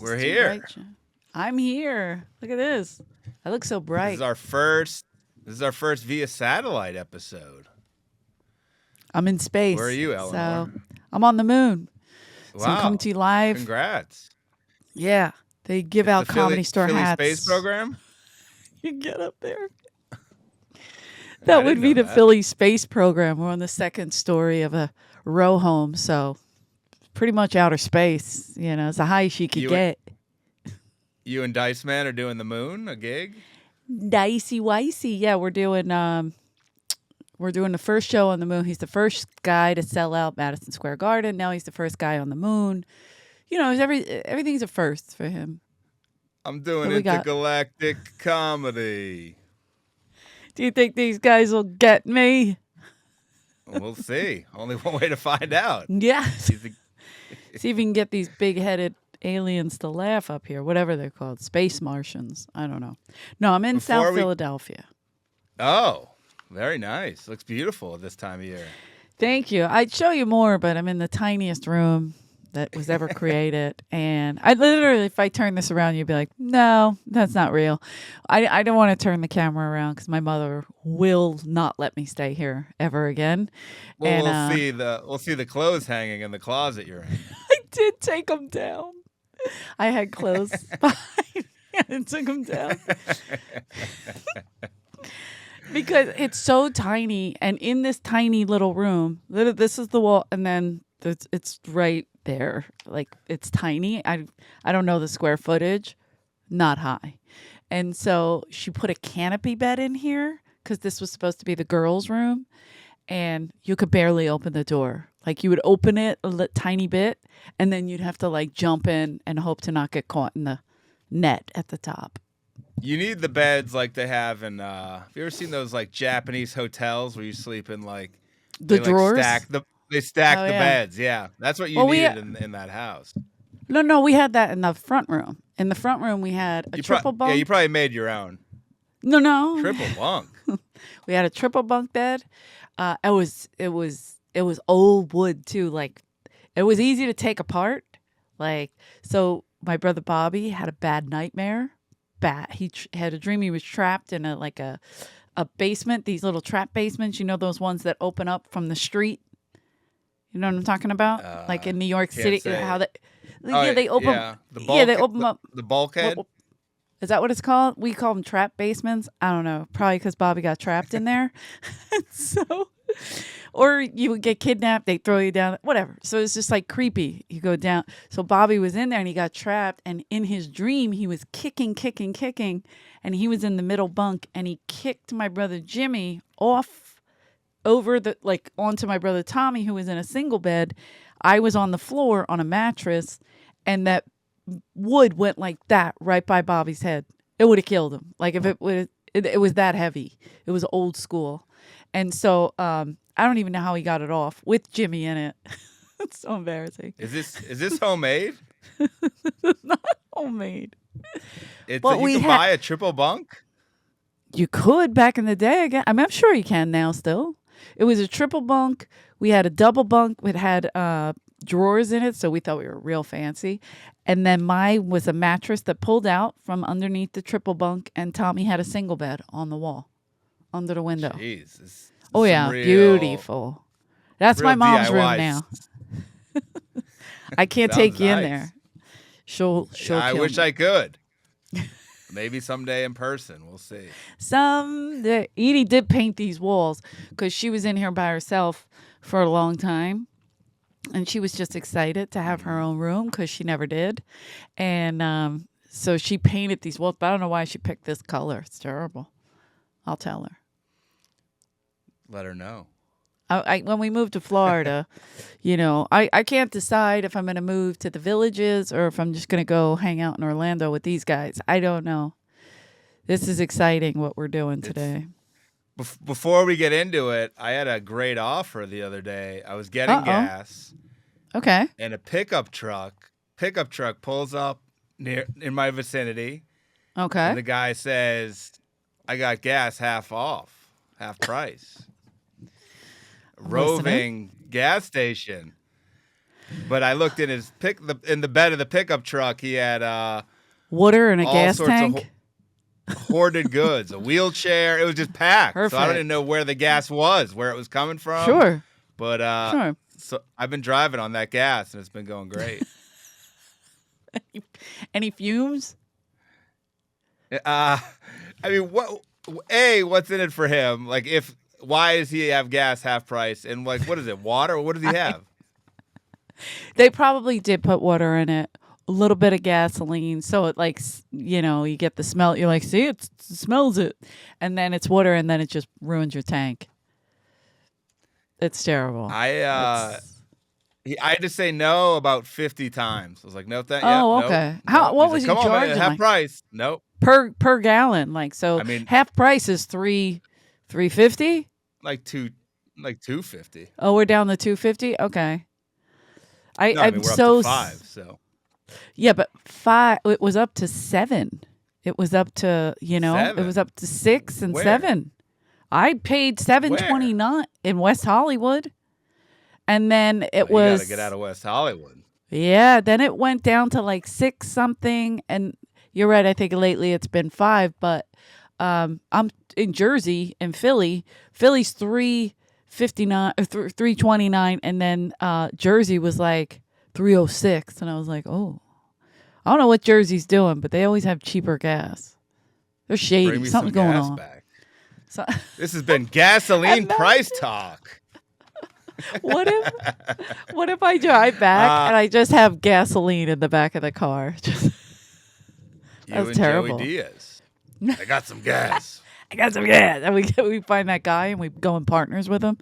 We're too here. bright, John. I'm here. Look at this. I look so bright. This is our first via satellite episode. I'm in space. Where are you, Eleanor? So I'm on the moon. Wow. So I'm coming to you live. Congrats. Yeah. They give out Comedy Store Philly hats. Space Program? You get up there. That would be the that. Philly Space Program. We're on the second story of a row home, so pretty much outer space. You know, it's the highest you could get. You and Dice Man are doing the moon, a gig? Dicey Wicey. Yeah, we're doing the first show on the moon. He's the first guy to sell out Madison Square Garden. Now he's the first guy on the moon. You know, everything's a first for him. I'm doing intergalactic comedy. Do you think these guys will get me? We'll see. Only one way to find out. Yeah. See if you can get these big-headed aliens to laugh up here, whatever they're called. Space Martians. I don't know. No, I'm in South Philadelphia. Oh, very nice. Looks beautiful at this time of year. Thank you. I'd show you more, but I'm in the tiniest room that was ever created. And I literally, if I turn this around, you'd be like, no, that's not real. I don't want to turn the camera around because my mother will not let me stay here ever again. Well, and, we'll see the clothes hanging in the closet you're in. I did take them down. I had clothes behind me and took them down. Because it's so tiny, and in this tiny little room, this is the wall, and then it's right there. Like, it's tiny. I don't know the square footage. Not high. And so she put a canopy bed in here because this was supposed to be the girls' room, and you could barely open the door. Like, you would open it a tiny bit, and then you'd have to, like, jump in and hope to not get caught in the net at the top. You need the beds like they have in, have you ever seen those, like, Japanese hotels where you sleep in, like... The drawers? They stack the beds, yeah. That's what you needed in that house. No, we had that in the front room. In the front room, we had a triple bunk. Yeah, you probably made your own. No. Triple bunk. We had a triple bunk bed. It was old wood too. Like, it was easy to take apart. Like, so my brother Bobby had a bad nightmare. He had a dream he was trapped in a basement. These little trap basements. You know, those ones that open up from the street. You know what I'm talking about? Like in New York City, how they open. Yeah, they open up the bulkhead. Is that what it's called? We call them trap basements. I don't know. Probably because Bobby got trapped in there. Or you would get kidnapped. They throw you down. Whatever. So it's just like creepy. You go down. So Bobby was in there and he got trapped. And in his dream, he was kicking. And he was in the middle bunk. And he kicked my brother Jimmy off over onto my brother Tommy, who was in a single bed. I was on the floor on a mattress. And that wood went like that right by Bobby's head. It would have killed him. Like, if it was that heavy. It was old school. And so I don't even know how he got it off with Jimmy in it. It's so embarrassing. Is this homemade? It's not homemade. You can buy a triple bunk? You could back in the day. Again, I'm sure you can now still. It was a triple bunk. We had a double bunk. It had drawers in it, so we thought we were real fancy. And then mine was a mattress that pulled out from underneath the triple bunk, and Tommy had a single bed on the wall under the window. Jeez. Oh, yeah. Beautiful. That's my mom's room now. I can't take you in there. She'll I kill wish me. I could. Maybe someday in person. We'll see. Someday. Edie did paint these walls because she was in here by herself for a long time. And she was just excited to have her own room because she never did. And so she painted these walls. But I don't know why she picked this color. It's terrible. I'll tell her. Let her know. When we moved to Florida, I can't decide if I'm going to move to the Villages or if I'm just going to go hang out in Orlando with these guys. I don't know. This is exciting what we're doing today. Before we get into it, I had a great offer the other day. I was getting gas. Okay. And a pickup truck pulls up in my vicinity. Okay. And the guy says, I got gas half price. Roving gas station. But I looked in in the bed of the pickup truck. He had Water and a all gas sorts tank. of hoarded goods, a wheelchair. It was just packed. So I don't Perfect. even know where the gas was, where it was coming from. Sure. But Sure. so I've been driving on that gas, and it's been going great. Any fumes? I mean, what's in it for him? Like, why does he have gas half price? And like, what is it? Water? What does he have? They probably did put water in it, a little bit of gasoline, so it you get the smell. You're like, see, it smells it, and then it's water, and then it just ruins your tank. It's terrible. I had to say no about 50 times. I was like, no, okay. Nope. What was he Come on, charging? man, half price? Nope. Per gallon, so. I mean, half price is $3.50. Like 250. Oh, we're down to $2.50. Okay. We're up to 5. So yeah, but 5. It was up to 7. It was up to 7? It was up to 6 and Where? 7. I paid $7.29 in West Hollywood, and then it was. You gotta get out of West Hollywood. Yeah, then it went down to like 6 something, and you're right. I think lately it's been 5, but I'm in Jersey and Philly. Philly's $3.59, $3.29, and then Jersey was like $3.06, and I was like, oh, I don't know what Jersey's doing, but they always have cheaper gas. They're shady. Bring me Something's some going gas on. back. So, This has been gasoline price talk. what if I drive back and I just have gasoline in the back of the car? That's and terrible. Joey Diaz. I got some gas. I got some gas, and we find that guy and we go in partners with him.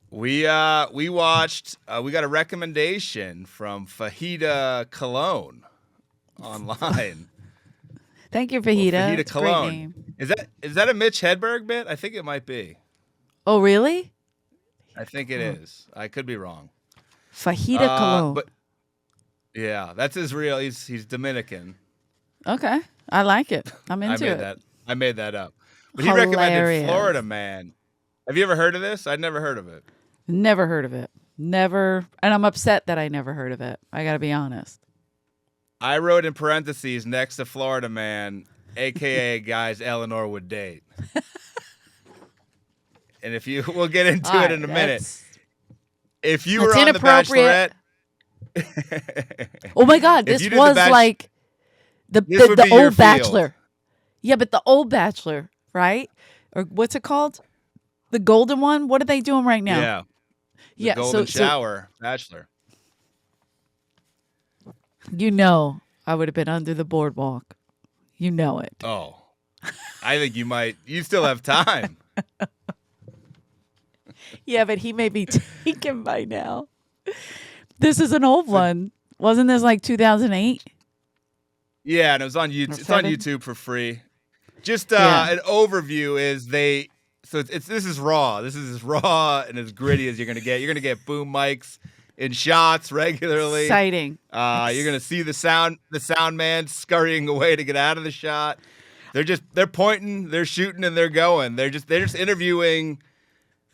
We watched. We got a recommendation from Fajita Cologne online. Thank you, Fajita. Fajita It's a great Cologne. name. Is that a Mitch Hedberg bit? I think it might be. Oh, really? I think it is. I could be wrong. Fajita Cologne. But yeah, that's his real. He's Dominican. Okay, I like it. I'm into it. I made that up. But he recommended Hilarious. Florida Man. Have you ever heard of this? I'd never heard of it. Never heard of it. Never, and I'm upset that I never heard of it. I got to be honest. I wrote in parentheses next to Florida Man, aka guys Eleanor would date. And we'll get into it in a minute. If you were on The Bachelorette, oh my God, this was like the old Bachelor. Yeah, but the old Bachelor, right? Or what's it called? The golden one? What are they doing right now? Yeah. The golden shower Bachelor. I would have been under the boardwalk. You know it. Oh, I think you might. You still have time. Yeah, but he may be taken by now. This is an old one. Wasn't this like 2008? Yeah, and it was on YouTube. It's on YouTube for free. Just an overview is this is raw. This is as raw and as gritty as you're gonna get. You're gonna get boom mics in shots regularly. Exciting. You're gonna see the sound man scurrying away to get out of the shot. They're pointing, they're shooting, and they're going. They're just interviewing.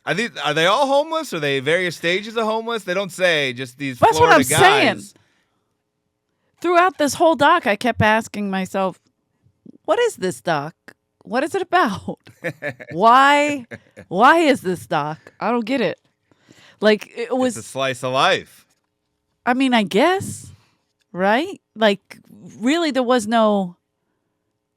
I think, are they all homeless? Are they various stages of homeless? They don't say. Just these That's Florida what I'm guys. saying. Throughout this whole doc, I kept asking myself, what is this doc? What is it about? Why is this doc? I don't get it. Like, it was It's a slice of life. I mean, I guess, right? Like, really, there was no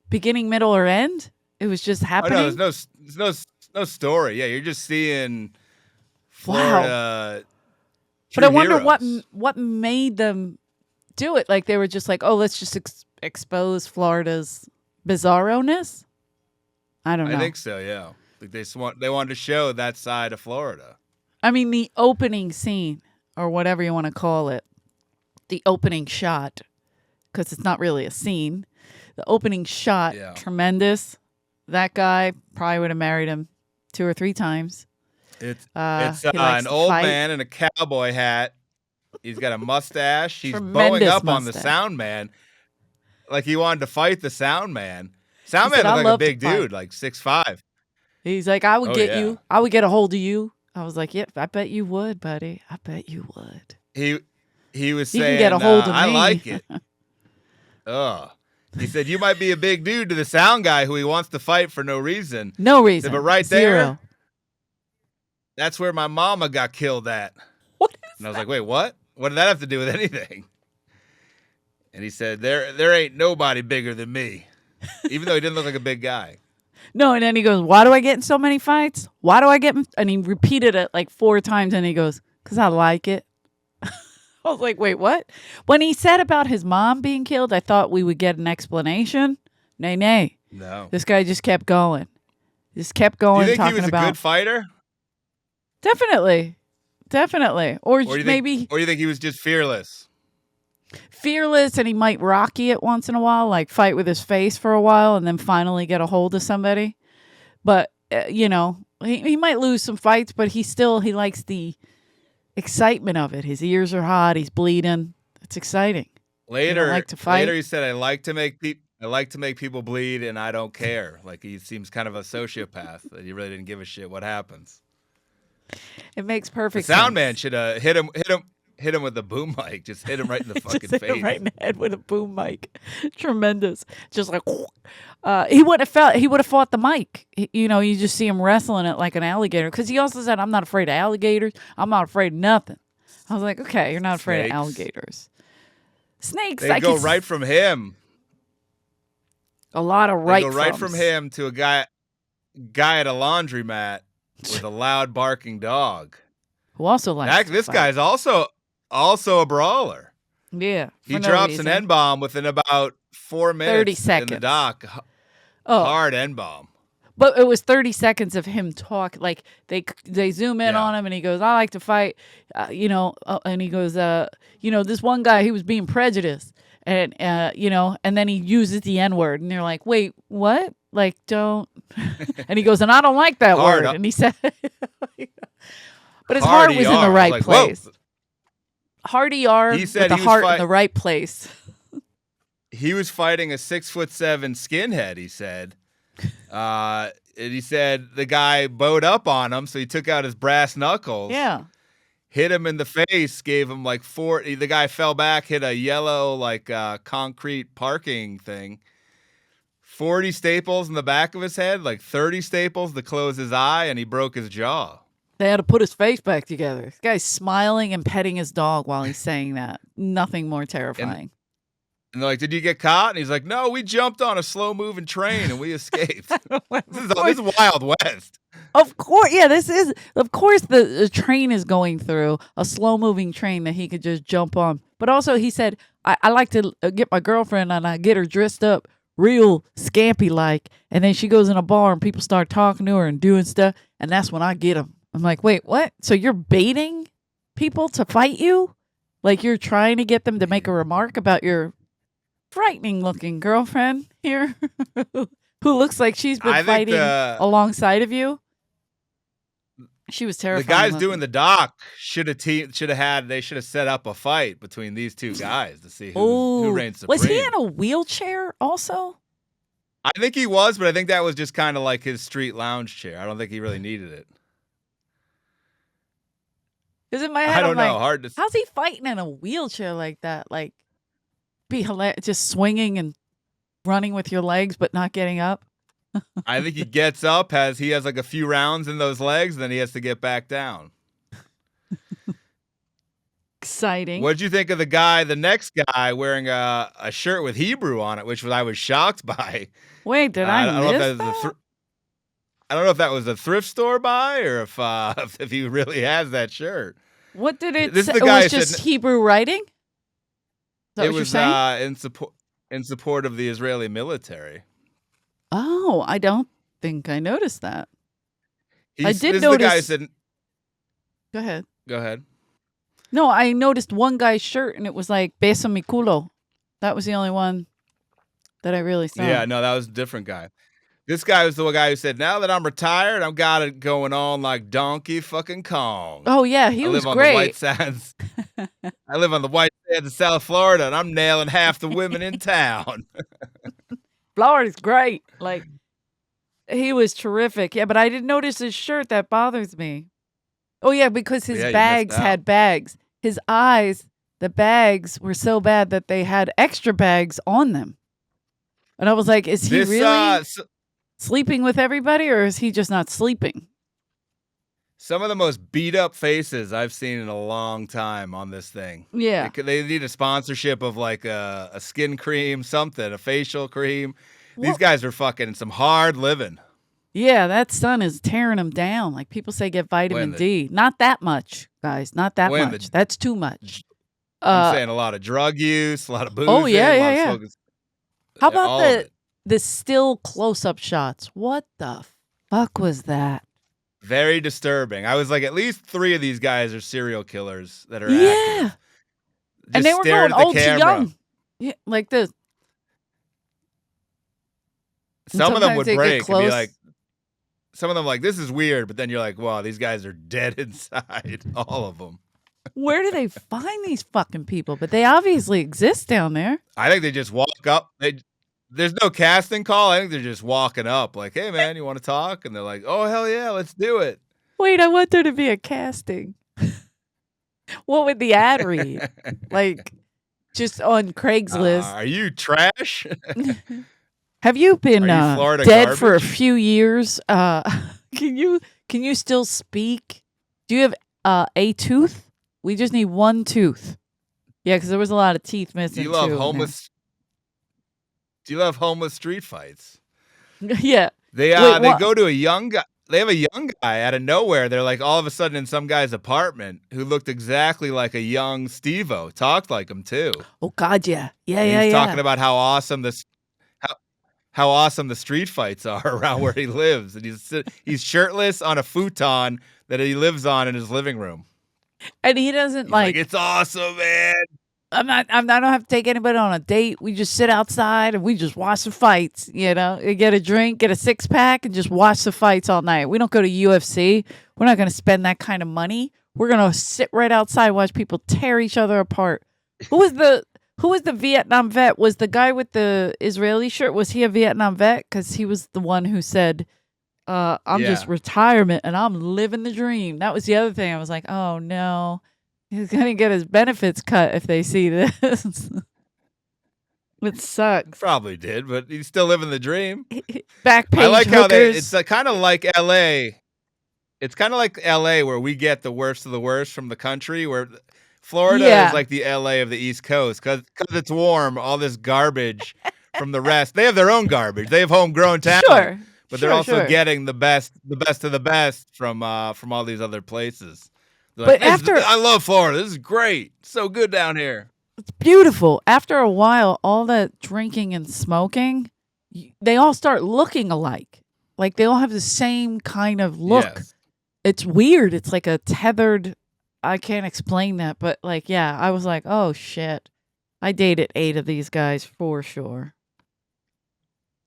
beginning, middle, or end. It was just happening. Oh, no, there's no story. Yeah, you're just seeing Florida. But I wonder heroes. what made them do it. Like, they were just like, oh, let's just expose Florida's bizarro-ness. I don't know. I think so. Yeah, like they wanted to show that side of Florida. I mean, the opening scene, or whatever you want to call it, the opening shot, because it's not really a scene. The opening shot, tremendous. That guy probably would have married him 2 or 3 times. It's an old man in a cowboy hat. He's got a mustache. He's bowing up on the sound man, like he wanted to fight the sound man. Sound man looked like a big dude, like 6'5". He's like, I would get you. I would get a hold of you. I was like, yep, I bet you would, buddy. I bet you would. he was You saying, can get a hold of I me. like it. Ugh. He said, you might be a big dude to the sound guy who he wants to fight for no reason. No He reason. said, but right Zero. there, that's where my mama got killed at. What is And I was like, wait, what? What did that have to do with anything? And he said, there ain't nobody bigger than me. Even though he didn't look like a big guy. No, and then he goes, why do I get in so many fights? Why do I get in? And he repeated it like 4 times, and he goes, because I like it. I was like, wait, what? When he said about his mom being killed, I thought we would get an explanation. Nay. No. This guy just kept going. Just kept going. Do you think he talking was about a good fighter? Definitely. Or you maybe think, or you think he was just fearless? Fearless, and he might Rocky it once in a while, like fight with his face for a while and then finally get a hold of somebody. But, he might lose some fights, but he likes the excitement of it. His ears are hot. He's bleeding. It's exciting. Later, like to fight? Later he said, I like to make people bleed, and I don't care. Like, he seems kind of a sociopath. That he really didn't give a shit what happens. It makes perfect the sound sense. man should hit him with a boom mic. Just hit him right in the fucking Just hit face. him right in the head with a boom mic. Tremendous. Just like he would have fought the mic. You just see him wrestling it like an alligator. Because he also said, I'm not afraid of alligators. I'm not afraid of nothing. I was like, okay, you're not afraid of alligators. Snakes. They go right from him. A lot of right. They go right from him to a guy at a laundromat with a loud barking dog. Who also likes this guy's also a brawler. Yeah. He drops an N-bomb within about 4 minutes 30 seconds. in the dock. Oh. Hard N-bomb. But it was 30 seconds of him talk. Like they zoom in on him and he goes, I like to fight, and he goes, this one guy, he was being prejudiced. And, and then he uses the N-word and they're like, wait, what? Like, don't. And he goes, and I don't like that word. And he said, but his heart was in the right place. Hard ER with the heart in the right place. He was fighting a 6'7" skinhead, he said. And he said the guy bowed up on him, so he took out his brass knuckles. Yeah. Hit him in the face, gave him like 4. The guy fell back, hit a yellow concrete parking thing. 40 staples in the back of his head, like 30 staples to close his eye, and he broke his jaw. They had to put his face back together. This guy's smiling and petting his dog while he's saying that. Nothing more terrifying. And they're like, did you get caught? And he's like, no, we jumped on a slow-moving train and we escaped. This is Wild West. Of course. Yeah, of course the train is going through, a slow-moving train that he could just jump on. But also he said, I like to get my girlfriend and I get her dressed up real scampy-like. And then she goes in a bar and people start talking to her and doing stuff. And that's when I get them. I'm like, wait, what? So you're baiting people to fight you? Like you're trying to get them to make a remark about your frightening looking girlfriend here who looks like she's been fighting alongside of you. She was terrifying. The guys doing the doc should have set up a fight between these two guys to see who reigns supreme. Was he in a wheelchair also? I think he was, but I think that was just kind of like his street lounge chair. I don't think he really needed it. Because in my head, I don't know. Hard to. How's he fighting in a wheelchair like that? Like, be hilarious, just swinging and running with your legs, but not getting up. I think he gets up, he has like a few rounds in those legs, and then he has to get back down. Exciting. What did you think of the next guy wearing a shirt with Hebrew on it, which I was shocked by? Wait, did I miss that? I don't know if that was a thrift store buy or if he really has that shirt. What did it this say? Is the guy it was just Hebrew writing? Is that it what was you're saying? in support of the Israeli military. Oh, I don't think I noticed that. I did this notice. The guy said, Go ahead. No, I noticed one guy's shirt and it was like Beso mi culo. That was the only one that I really saw. Yeah, no, that was a different guy. This guy was the guy who said, now that I'm retired, I've got it going on like Donkey fucking Kong. Oh, yeah, he was great. I live on the white sands of South Florida, and I'm nailing half the women in town. Florida's great. Like, he was terrific. Yeah, but I didn't notice his shirt. That bothers me. Oh, yeah, because his bags had bags. his eyes, the bags were so bad that they had extra bags on them. And I was like, is he really sleeping with everybody, or is he just not sleeping? Some of the most beat up faces I've seen in a long time on this thing. Yeah. They need a sponsorship of like a skin cream, something, a facial cream. These guys are fucking some hard living. Yeah, that sun is tearing them down. Like people say, get vitamin D. Not that much, guys. Not that much. That's too much. I'm saying a lot of drug use, a lot of booze. Oh, yeah. How about the still close-up shots? What the fuck was that? Very disturbing. I was like, at least 3 of these guys are serial killers that are active. And they were going old to young. Yeah, like this. Some of them would break and be like, some of them like, this is weird, but then you're like, wow, these guys are dead inside. All of them. Where do they find these fucking people? But they obviously exist down there. I think they just walk up. There's no casting call. I think they're just walking up like, hey, man, you want to talk? And they're like, oh, hell yeah, let's do it. Wait, I want there to be a casting. What would the ad read? Like, just on Craigslist. Are you trash? Have you been dead garbage? for a few years? Can you still speak? Do you have a tooth? We just need one tooth. Yeah, because there was a lot of teeth missing. Do you love homeless? Do you love homeless street fights? Yeah. They go to a young guy. They have a young guy out of nowhere. They're like all of a sudden in some guy's apartment who looked exactly like a young Steve-O. Talked like him too. Oh God, yeah. He's talking about how awesome how awesome the street fights are around where he lives, and he's shirtless on a futon that he lives on in his living room. And he doesn't like it's awesome, man. I don't have to take anybody on a date. We just sit outside and we just watch the fights, you know, get a drink, get a 6-pack and just watch the fights all night. We don't go to UFC. We're not going to spend that kind of money. We're going to sit right outside, watch people tear each other apart. Who was the Vietnam vet? Was the guy with the Israeli shirt, was he a Vietnam vet? Because he was the one who said, I'm just retirement and I'm living the dream. That was the other thing. I was like, oh no. He's going to get his benefits cut if they see this. It sucks. Probably did, but he's still living the dream. Back page I like hookers. how it's kind of like L.A. It's kind of like L.A. where we get the worst of the worst from the country, where Florida is like the L.A. of the East Coast because it's warm, all this garbage from the rest. They have their own garbage. They have homegrown talent. Sure. But they're also getting the best of the best from all these other places. Like, I love Florida. This is great. So good down here. It's beautiful. After a while, all that drinking and smoking, they all start looking alike. Like they all have the same kind of look. Yes. It's weird. It's like a tethered. I can't explain that, but like, yeah, I was like, oh shit. I dated 8 of these guys for sure.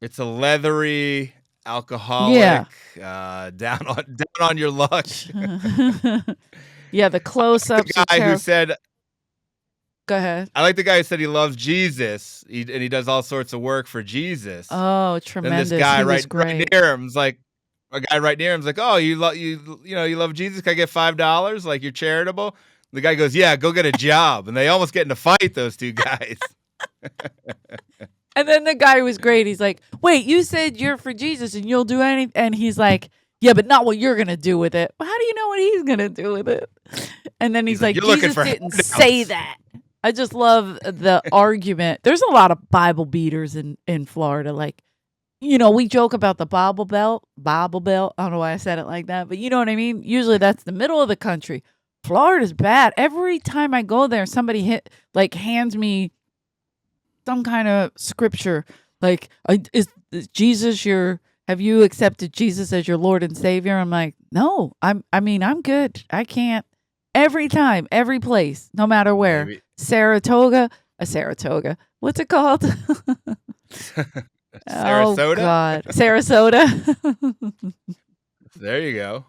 It's a leathery alcoholic. Down on your luck. Yeah, the close-ups. The guy who said, go ahead. I like the guy who said he loves Jesus, and he does all sorts of work for Jesus. Oh, tremendous! And this guy right near him's like, a guy right near him's like, oh, you love Jesus? Can I get $5? Like you're charitable? The guy goes, yeah, go get a job, and they almost get in a fight. Those two guys. And then the guy was great. He's like, wait, you said you're for Jesus and you'll do anything, and he's like, yeah, but not what you're going to do with it. Well, how do you know what he's going to do with it? And then he's like Jesus didn't say that. I just love the argument. There's a lot of Bible beaters in Florida. Like, you know, we joke about the Bible Belt. I don't know why I said it like that, but you know what I mean? Usually that's the middle of the country. Florida's bad. Every time I go there, somebody hands me some kind of scripture. Like, is Jesus have you accepted Jesus as your Lord and Savior? I'm like, no, I'm good. I can't. Every time, every place, no matter where. Maybe. Saratoga. What's it called? Sarasota? Oh, God. Sarasota. There you go.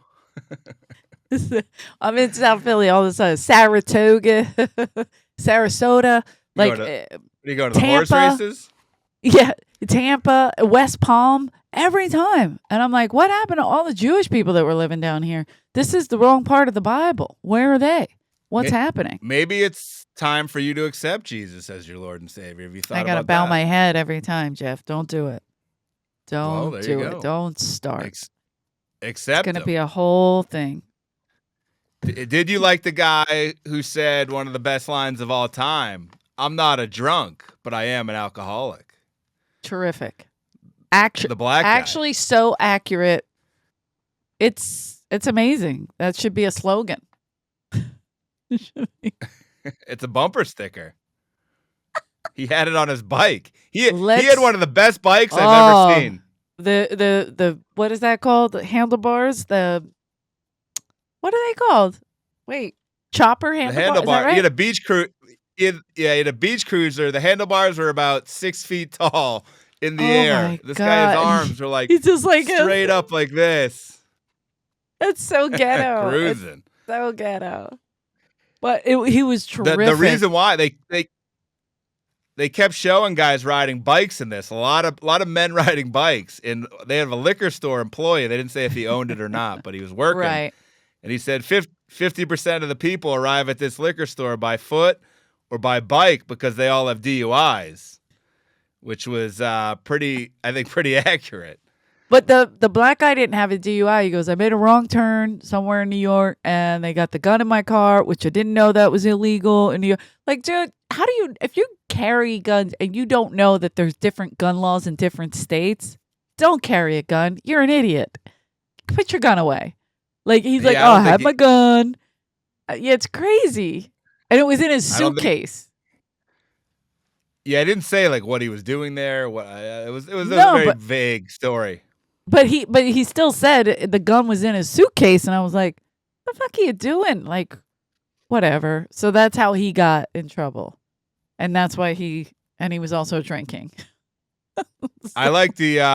I'm in South Philly all of a sudden. Saratoga. Sarasota. Like, are you going to Tampa, the horse races? Yeah. Tampa, West Palm. Every time. And I'm like, what happened to all the Jewish people that were living down here? This is the wrong part of the Bible. Where are they? What's happening? Maybe it's time for you to accept Jesus as your Lord and Savior. Have you thought I gotta about bow that? my head every time, Jeff. Don't do it. Well, Don't there do you it. go. Don't start. It's Accept gonna him. be a whole thing. Did you like the guy who said one of the best lines of all time? I'm not a drunk, but I am an alcoholic. Terrific. The black guy. Actually, so accurate. It's amazing. That should be a slogan. It's a bumper sticker. He had it on his bike. He had one of the best bikes I've ever seen. The what is that called? The handlebars? What are they called? Wait, chopper handlebars? The handlebar. Is that right? He had a beach he had a beach cruiser. The handlebars were about 6 feet tall in the air. This guy's arms were like he's just like straight up like this. That's so ghetto. Cruising. It's so ghetto. But he was terrific. The reason why they kept showing guys riding bikes in this. A lot of men riding bikes, and they have a liquor store employee. They didn't say if he owned it or not, but he was working. Right. And he said 50% of the people arrive at this liquor store by foot or by bike because they all have DUIs, which was pretty accurate. But the black guy didn't have a DUI. He goes, I made a wrong turn somewhere in New York, and they got the gun in my car, which I didn't know that was illegal in New York. Like, dude, how do you, if you carry guns and you don't know that there's different gun laws in different states, don't carry a gun. You're an idiot. Put your gun away. Like, he's like, I have my gun. Yeah, it's crazy. And it was in his suitcase. Yeah, I didn't say like what he was doing there. It was a very vague story. But he still said the gun was in his suitcase, and I was like, "The fuck are you doing?" Like, whatever. So that's how he got in trouble, and that's why he was also drinking. I like the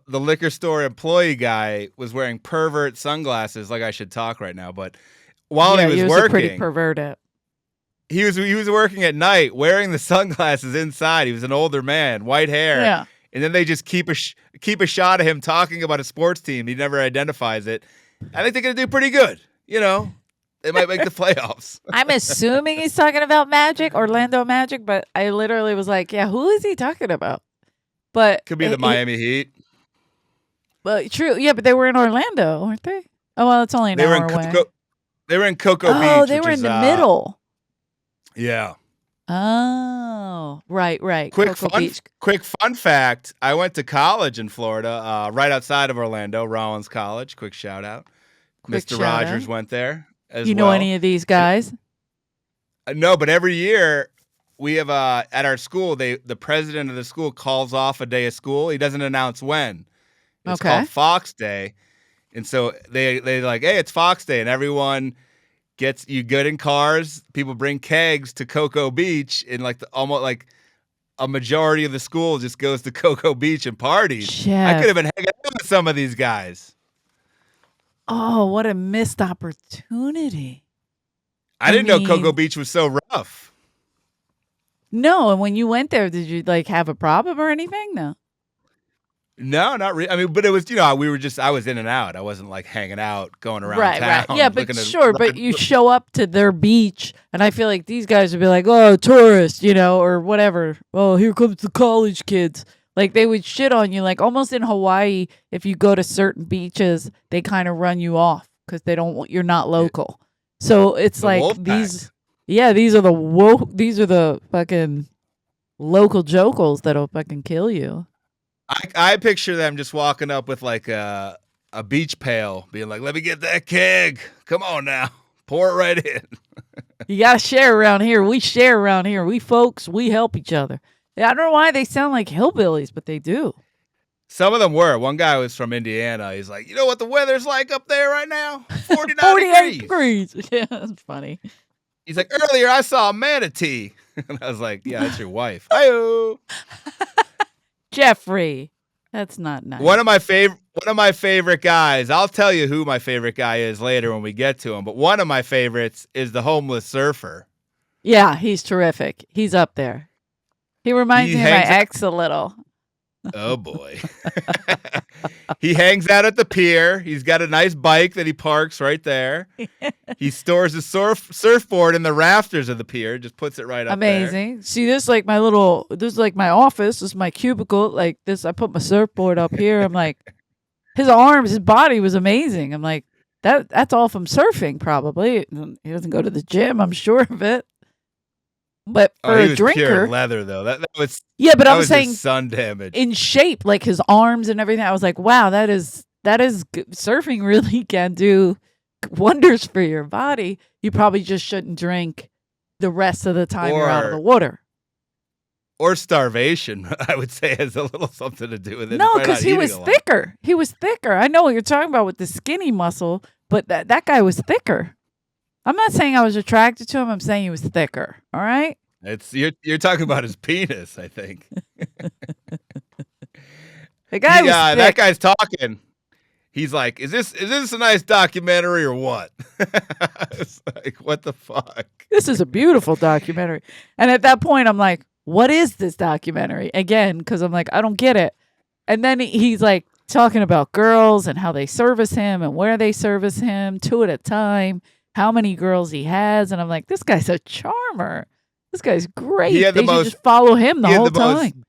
liquor store employee guy was wearing pervert sunglasses. Like I should talk right now, but while he was working, a pretty perverted. He was working at night wearing the sunglasses inside. He was an older man, white hair. Yeah. And then they just keep a shot of him talking about a sports team. He never identifies it. I think they're going to do pretty good. You know, they might make the playoffs. I'm assuming he's talking about Magic, Orlando Magic, but I literally was like, yeah, who is he talking about? But could be the Miami Heat. But true. Yeah, but they were in Orlando, weren't they? Oh, well, it's only an hour away. They were in Cocoa Beach. Oh, they were in the middle. Yeah. Oh, right. Quick fun fact. I went to college in Florida, right outside of Orlando, Rollins College. Quick shout out. Mr. Rogers went there as well. You know any of these guys? No, but every year we have at our school, the president of the school calls off a day of school. He doesn't announce when. It's called Fox Day. And so they like, hey, it's Fox Day, and everyone you get in cars. People bring kegs to Cocoa Beach, and almost like a majority of the school just goes to Cocoa Beach and parties. Jeff. I could have been hanging out with some of these guys. Oh, what a missed opportunity! I didn't know Cocoa Beach was so rough. No, and when you went there, did you have a problem or anything? No, not really. I mean, but it was, I was in and out. I wasn't hanging out, going around town. Right. Yeah, but sure, but you show up to their beach, and I feel like these guys would be like, oh, tourist, or whatever. Oh, here comes the college kids. Like, they would shit on you. Like, almost in Hawaii, if you go to certain beaches, they kind of run you off because you're not local. So it's like these are the fucking local jokels that'll fucking kill you. I picture them just walking up with a beach pail, being like, let me get that keg. Come on now. Pour it right in. You got to share around here. We share around here. We folks, we help each other. I don't know why they sound like hillbillies, but they do. Some of them were. One guy was from Indiana. He's like, you know what the weather's like up there right now? 48 degrees. Yeah, that's funny. He's like, earlier I saw a manatee. And I was like, yeah, that's your wife. Hi-oh. Jeffrey, that's not nice. One of my favorite guys. I'll tell you who my favorite guy is later when we get to him. But one of my favorites is the homeless surfer. Yeah, he's terrific. He's up there. He reminds me of my ex a little. Oh boy. He hangs out at the pier. He's got a nice bike that he parks right there. He stores his surfboard in the rafters of the pier, just puts it right up Amazing. See, this is like this is like my office. This is my cubicle. Like this, I put my surfboard up here. I'm like, his arms, his body was amazing. I'm like, that's all from surfing, probably. He doesn't go to the gym, I'm sure of it. But for he a was drinker, pure leather though. That was but that I'm was saying just sun damage. in shape, like his arms and everything. I was like, wow, that is surfing really can do wonders for your body. You probably just shouldn't drink the rest of the time you're out of the water. Or starvation, I would say, has a little something to do with it. No, because he was thicker. He was thicker. I know what you're talking about with the skinny muscle, but that guy was thicker. I'm not saying I was attracted to him. I'm saying he was thicker. All right. You're talking about his penis, I think. The guy was thick. That guy's talking. He's like, "Is this a nice documentary or what?" It's like, what the fuck? This is a beautiful documentary. And at that point, I'm like, what is this documentary? Again, because I'm like, I don't get it. And then he's like talking about girls and how they service him and where they service him, 2 at a time, how many girls he has. And I'm like, this guy's a charmer. This guy's great. They should just follow him the whole time.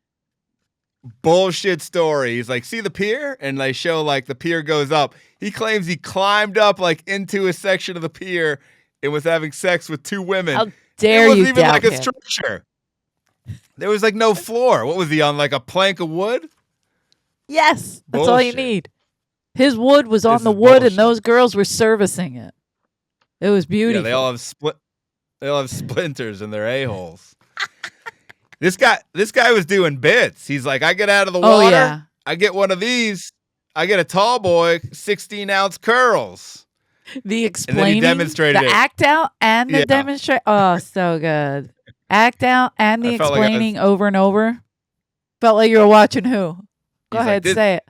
Bullshit story. He's like, see the pier? And they show like the pier goes up. He claims he climbed up like into a section of the pier and was having sex with 2 women. How dare you? It wasn't even like him. A structure. There was like no floor. What was he on? Like a plank of wood? Yes. That's all you need. His wood was on the wood and those girls were servicing it. It was beautiful. Yeah, they all have splinters in their a-holes. This guy was doing bits. He's like, I get out of the water. Oh, yeah. I get one of these. I get a tall boy, 16-ounce curls. The explaining, and then he demonstrated the act out and the demonstrate. Oh, so good. Act out and the explaining over and over. Felt like you were watching who? Go ahead, say it.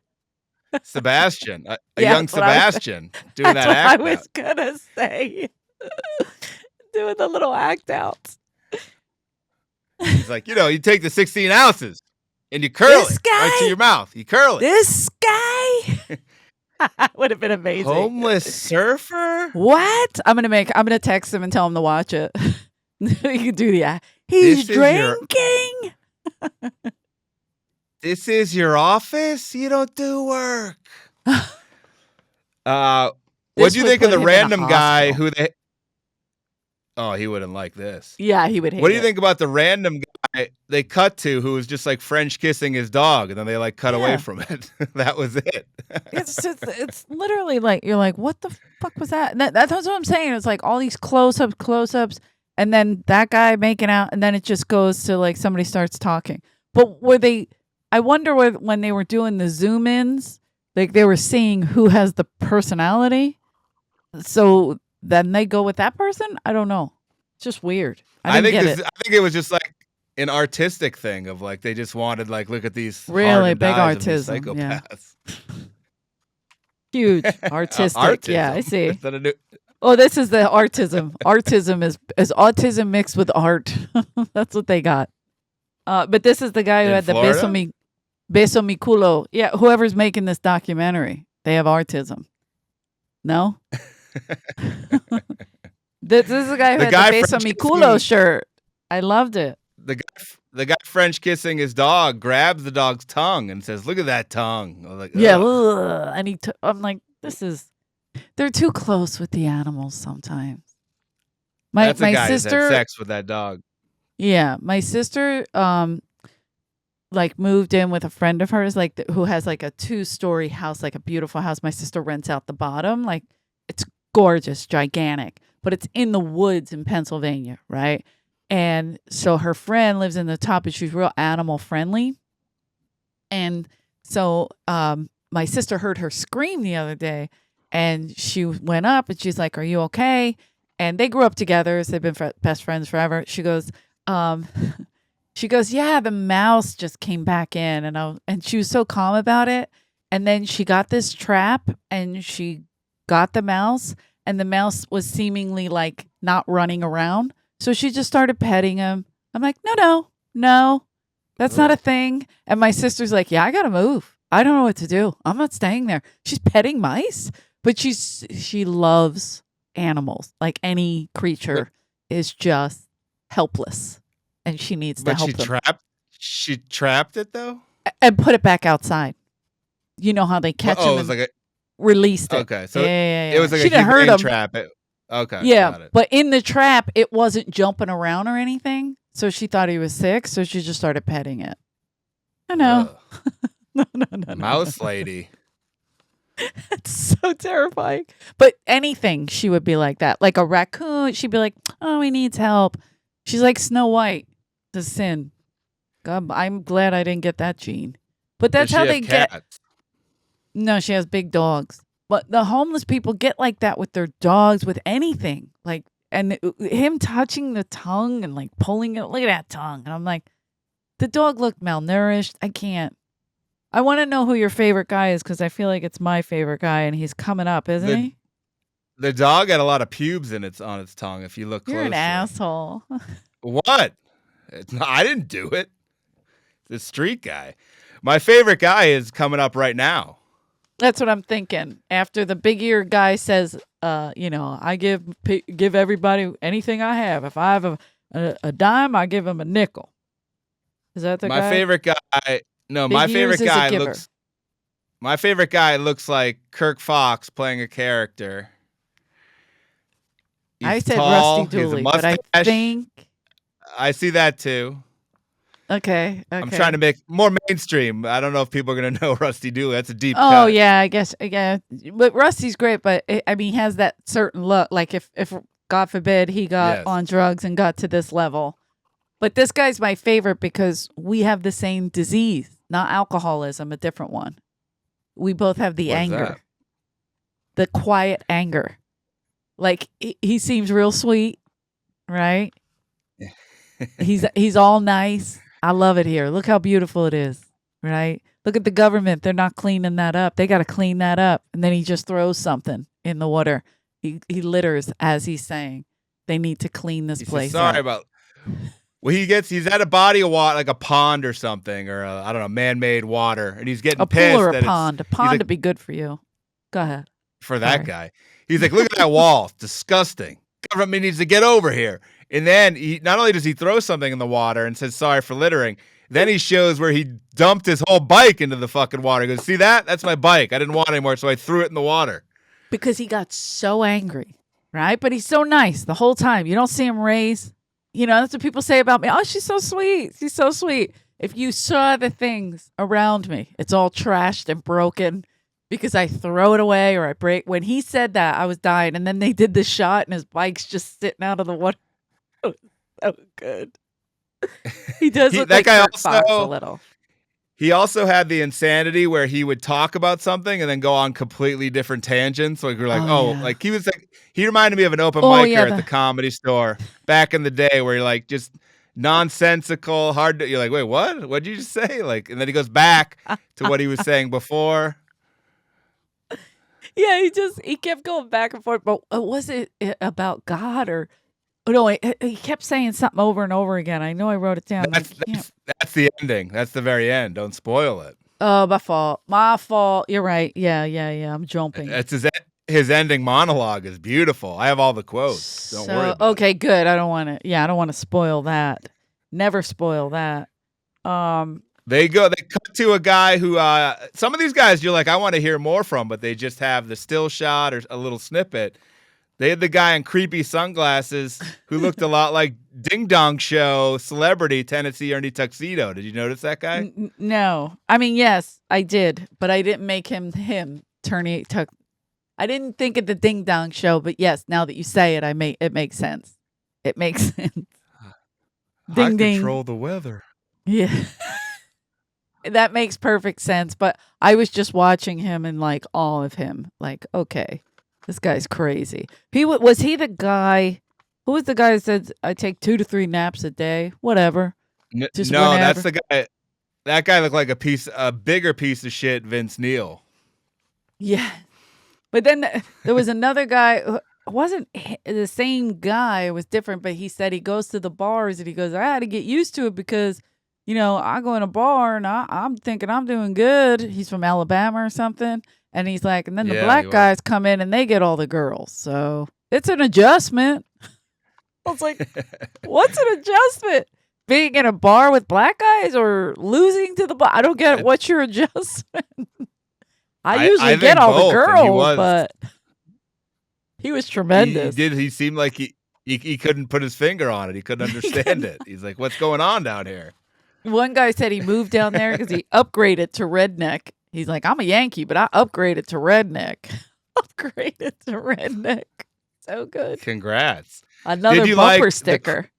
Sebastian, a young Sebastian doing that act out. I was gonna say, doing the little act outs. He's like, you take the 16 ounces and you curl it right to your mouth. You curl it. This guy would have been amazing. Homeless surfer? What? I'm gonna text him and tell him to watch it. You can do the act. He's drinking. This is your office? You don't do work. What do you think of the random guy who they... Oh, he wouldn't like this. Yeah, he would hate it. What do you think about the random guy they cut to who was just like French kissing his dog and then they like cut away from it? That was it. It's literally like, you're like, what the fuck was that? That's what I'm saying. It's like all these close-ups, and then that guy making out, and then it just goes to like somebody starts talking. But I wonder when they were doing the zoom ins, like they were seeing who has the personality. So then they go with that person? I don't know. It's just weird. I think it was just like an artistic thing of like they just wanted like, look at these really big artism. Psychopaths. Yeah. Huge artistic. Yeah, I see. This is the artism. Artism is autism mixed with art. That's what they got. But this is the guy who had Florida? the beso mi culo. Yeah, whoever's making this documentary, they have autism. No? This is the guy who had the beso mi culo shirt. I loved it. The guy French kissing his dog grabs the dog's tongue and says, "Look at that tongue." I was like, yeah, and I'm like, they're too close with the animals sometimes. That's my a guy sister who's had sex with that dog. Yeah, my sister like moved in with a friend of hers who has like a 2-story house, like a beautiful house. My sister rents out the bottom, like it's gorgeous, gigantic, but it's in the woods in Pennsylvania, right? And so her friend lives in the top, and she's real animal friendly. And so my sister heard her scream the other day, and she went up and she's like, "Are you okay?" And they grew up together, so they've been best friends forever. She goes, "Yeah, the mouse just came back in," and she was so calm about it. And then she got this trap, and she got the mouse, and the mouse was seemingly like not running around. So she just started petting him. I'm like, no. That's not a thing. And my sister's like, yeah, I got to move. I don't know what to do. I'm not staying there. She's petting mice, but she loves animals. Like any creature is just helpless, and she needs to help them. She trapped it though, and put it back outside. You know how they catch them and released it. Okay, so yeah. It was like she didn't hurt him. Trap. Okay, yeah, got it. But in the trap, it wasn't jumping around or anything, so she thought he was sick. So she just started petting it. I know. No. Mouse lady. It's so terrifying. But anything, she would be like that. Like a raccoon, she'd be like, "Oh, he needs help." She's like Snow White, the sin. God, I'm glad I didn't get that gene. But that's how they get. No, she has big dogs. But the homeless people get like that with their dogs, with anything. Like, and him touching the tongue and like pulling it. Look at that tongue. And I'm like, the dog looked malnourished. I can't. I want to know who your favorite guy is because I feel like it's my favorite guy and he's coming up, isn't he? The dog had a lot of pubes on its tongue. If you look closely. You're an asshole. What? I didn't do it. The street guy. My favorite guy is coming up right now. That's what I'm thinking. After the big ear guy says, I give everybody anything I have. If I have a dime, I give him a nickel. Is that the guy? My favorite guy. No, my favorite guy looks like Kirk Fox playing a character. He's I said tall, Rusty Dooley, but I think I see that too. Okay. I'm trying to make more mainstream. I don't know if people are going to know Rusty Dooley. That's a deep cut. Oh, yeah, I guess. Yeah. But Rusty's great, but he has that certain look. Like if God forbid, he got on drugs and got to this level. But this guy's my favorite because we have the same disease, not alcoholism, a different one. We both have the anger, the quiet anger. Like he seems real sweet, right? He's all nice. I love it here. Look how beautiful it is, right? Look at the government. They're not cleaning that up. They got to clean that up. And then he just throws something in the water. He litters as he's saying. They need to clean this place up. Sorry about. Well, he's at a body of water, like a pond or something, or I don't know, man-made water, and he's getting pissed. Pool or a pond. A pond would be good for you. Go ahead. For that guy, he's like, look at that wall. It's disgusting. Government needs to get over here. And then not only does he throw something in the water and says sorry for littering, then he shows where he dumped his whole bike into the fucking water. He goes, see that? That's my bike. I didn't want it anymore, so I threw it in the water. Because he got so angry, right? But he's so nice the whole time. You don't see him raise. You know, that's what people say about me. Oh, she's so sweet. She's so sweet. If you saw the things around me, it's all trashed and broken because I throw it away or I break. When he said that, I was dying. And then they did the shot and his bike's just sitting out of the water. So good. He does look like Kirk Fox a little. He also had the insanity where he would talk about something and then go on completely different tangents. Like we're like, like he was like, he reminded me of an open micer at the Comedy Store back in the day where you're like just nonsensical, hard to, you're like, wait, what? What'd you just say? Like, and then he goes back to what he was saying before. Yeah, he kept going back and forth. But was it about God or? No, he kept saying something over and over again. I know I wrote it down. That's the ending. That's the very end. Don't spoil it. Oh, my fault. My fault. You're right. Yeah. I'm jumping. That's his ending monologue is beautiful. I have all the quotes. Don't worry about okay, good. I don't want to. Yeah, I don't want to spoil that. Never spoil that. They cut to a guy who some of these guys you're like, I want to hear more from, but they just have the still shot or a little snippet. They had the guy in creepy sunglasses who looked a lot like Ding Dong Show celebrity Tennessee Ernie Tuxedo. Did you notice that guy? No. I mean, yes, I did, but I didn't make him Turney Tuck. I didn't think of the Ding Dong Show, but yes, now that you say it, it makes sense. It makes sense. Ding ding. Control the weather. Yeah. That makes perfect sense, but I was just watching him and like awe of him. Like, okay. This guy's crazy. Was he the guy? Who was the guy that said I take 2 to 3 naps a day? Whatever. No, that's the guy. That guy looked like a bigger piece of shit, Vince Neil. Yeah, but then there was another guy. Who wasn't the same guy. It was different, but he said he goes to the bars and he goes, I had to get used to it because, I go in a bar and I'm thinking I'm doing good. He's from Alabama or something. And he's like, and then the Yeah, black he was. guys come in and they get all the girls. So it's an adjustment. I was like, what's an adjustment? Being in a bar with black guys or losing to the bar? I don't get it. What's your adjustment? I usually think get all both, the and he girls, was- but he was tremendous. He seemed like he couldn't put his finger on it. He couldn't understand it. He's like, what's going on down here? One guy said he moved down there because he upgraded to redneck. He's like, I'm a Yankee, but I upgraded to redneck. Upgraded to redneck. So good. Congrats. Another you bumper like sticker.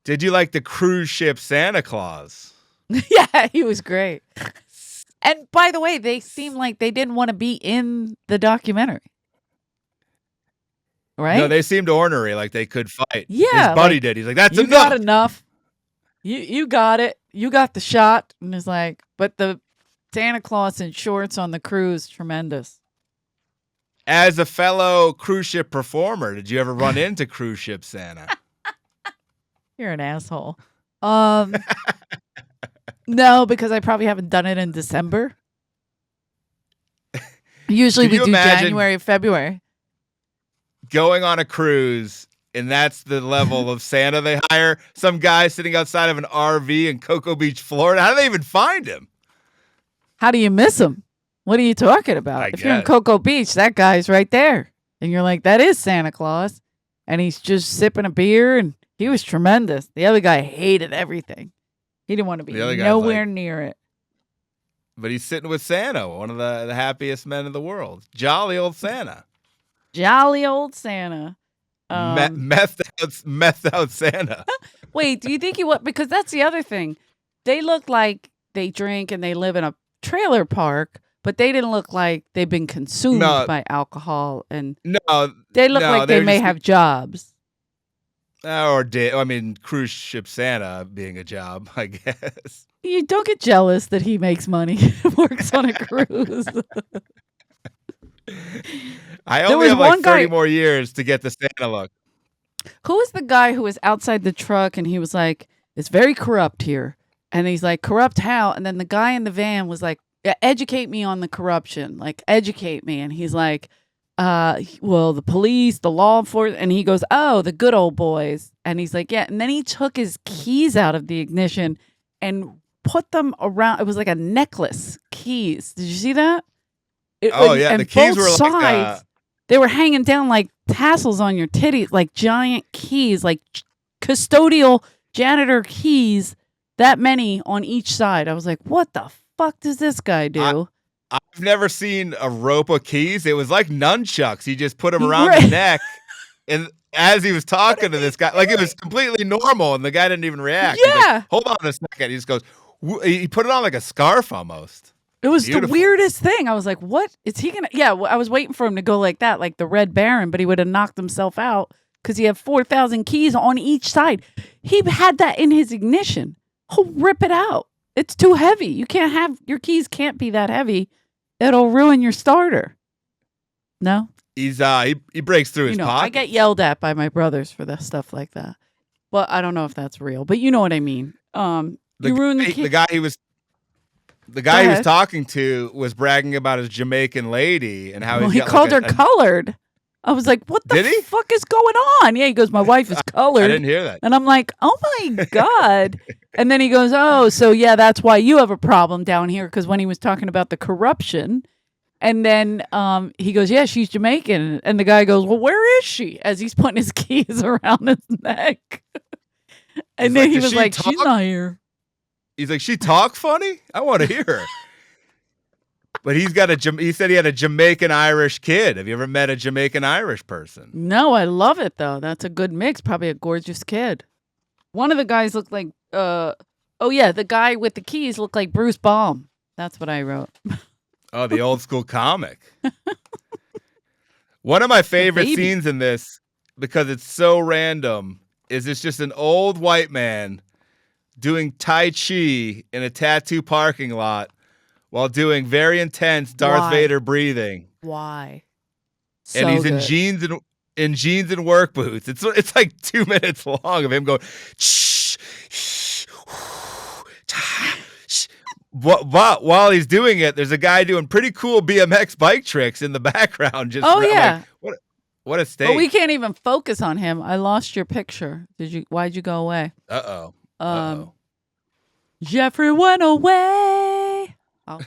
Did you like the cruise ship Santa Claus? Yeah, he was great. And by the way, they seemed like they didn't want to be in the documentary. Right? No, they seemed ornery, like they could fight. Yeah, his buddy like, did. He's like, "That's you enough." got enough. You got it. You got the shot. And it's like, but the Santa Claus in shorts on the cruise, tremendous. As a fellow cruise ship performer, did you ever run into cruise ship Santa? You're an asshole. No, because I probably haven't done it in December. Usually Can we you do imagine January, February. Going on a cruise, and that's the level of Santa they hire? Some guy sitting outside of an RV in Cocoa Beach, Florida. How do they even find him? How do you miss him? What are you talking about? If you're in guess. Cocoa Beach, that guy's right there. And you're like, that is Santa Claus. And he's just sipping a beer, and he was tremendous. The other guy hated everything. He didn't want to be The other guy's nowhere like- near it. But he's sitting with Santa, one of the happiest men in the world. Jolly old Santa. Jolly old Santa. Methed out Santa. Wait, do you think he what? Because that's the other thing. They look like they drink and they live in a trailer park, but they didn't look like they've been consumed by alcohol, and No, they look like they they're may just- have jobs. Cruise ship Santa being a job, I guess. You don't get jealous that he makes money, works on a cruise. I There only was have like one 30 guy- more years to get the Santa look. Who was the guy who was outside the truck and he was like, "It's very corrupt here," and he's like, "Corrupt how?" And then the guy in the van was like, "Educate me on the corruption, like educate me," and he's like, well, the police, the law enforcement, and he goes, "Oh, the good old boys," and he's like, "Yeah," and then he took his keys out of the ignition and put them around. It was like a necklace, keys. Did you see that? The keys both were sides, they were hanging down like tassels on your titties, like giant keys, like custodial janitor keys, that many on each side. I was like, what the fuck does this guy do? I've never seen a rope of keys. It was like nunchucks. He just put them around Right. the neck, and as he was talking to this guy, like it was completely normal, and the guy didn't even react. He's like, Yeah. hold on a second. He just goes. He put it on like a scarf almost. It was Beautiful. the weirdest thing. I was like, what is he gonna? Yeah, I was waiting for him to go like that, like the Red Baron, but he would have knocked himself out because he had 4,000 keys on each side. He had that in his ignition. He'll rip it out. It's too heavy. You can't have your keys. Can't be that heavy. It'll ruin your starter. No, He's he breaks through his pocket. I get yelled at by my brothers for that stuff like that. But I don't know if that's real. But you know what I mean. You ruined the key. The guy he was talking to was bragging about his Jamaican lady and how Well, he's he got called like her colored. I was like, what the Did he? fuck is going on? Yeah, he goes, my wife is I colored. didn't hear that. And I'm like, oh my God. And then he goes, oh, so yeah, that's why you have a problem down here. Because when he was talking about the corruption, and then he goes, yeah, she's Jamaican. And the guy goes, well, where is she? As he's putting his keys around his neck. And He's then like, he "Does was she like, she's talk?" not here. He's like, she talk funny? I want to hear her. But he said he had a Jamaican Irish kid. Have you ever met a Jamaican Irish person? No, I love it though. That's a good mix. Probably a gorgeous kid. One of the guys looked like, the guy with the keys looked like Bruce Baum. That's what I wrote. Oh, the old school comic. One of my favorite baby. scenes in this, because it's so random, is it's just an old white man doing Tai Chi in a tattoo parking lot while doing very intense Darth Why? Vader breathing. Why? And he's good. in jeans and work boots. It's like 2 minutes long of him going, shh, But while he's doing it, there's a guy doing pretty cool BMX bike tricks in the background. Just yeah. Like, what a state. But we can't even focus on him. I lost your picture. Why'd you go away? Uh-oh. Jeffrey went away. Oh.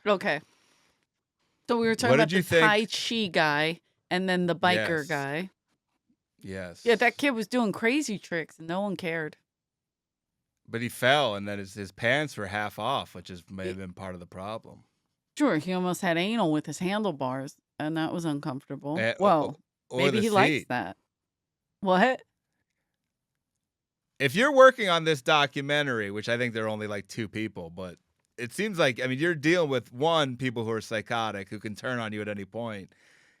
Okay. So we were talking about the Tai Chi guy and then the biker guy. Yes. Yeah, that kid was doing crazy tricks and no one cared. But he fell and then his pants were half off, which may have been part of the problem. Sure, he almost had anal with his handlebars and that was uncomfortable. Or maybe he likes that. What? If you're working on this documentary, which I think there are only like 2 people, but it seems like, I mean, you're dealing with people who are psychotic who can turn on you at any point.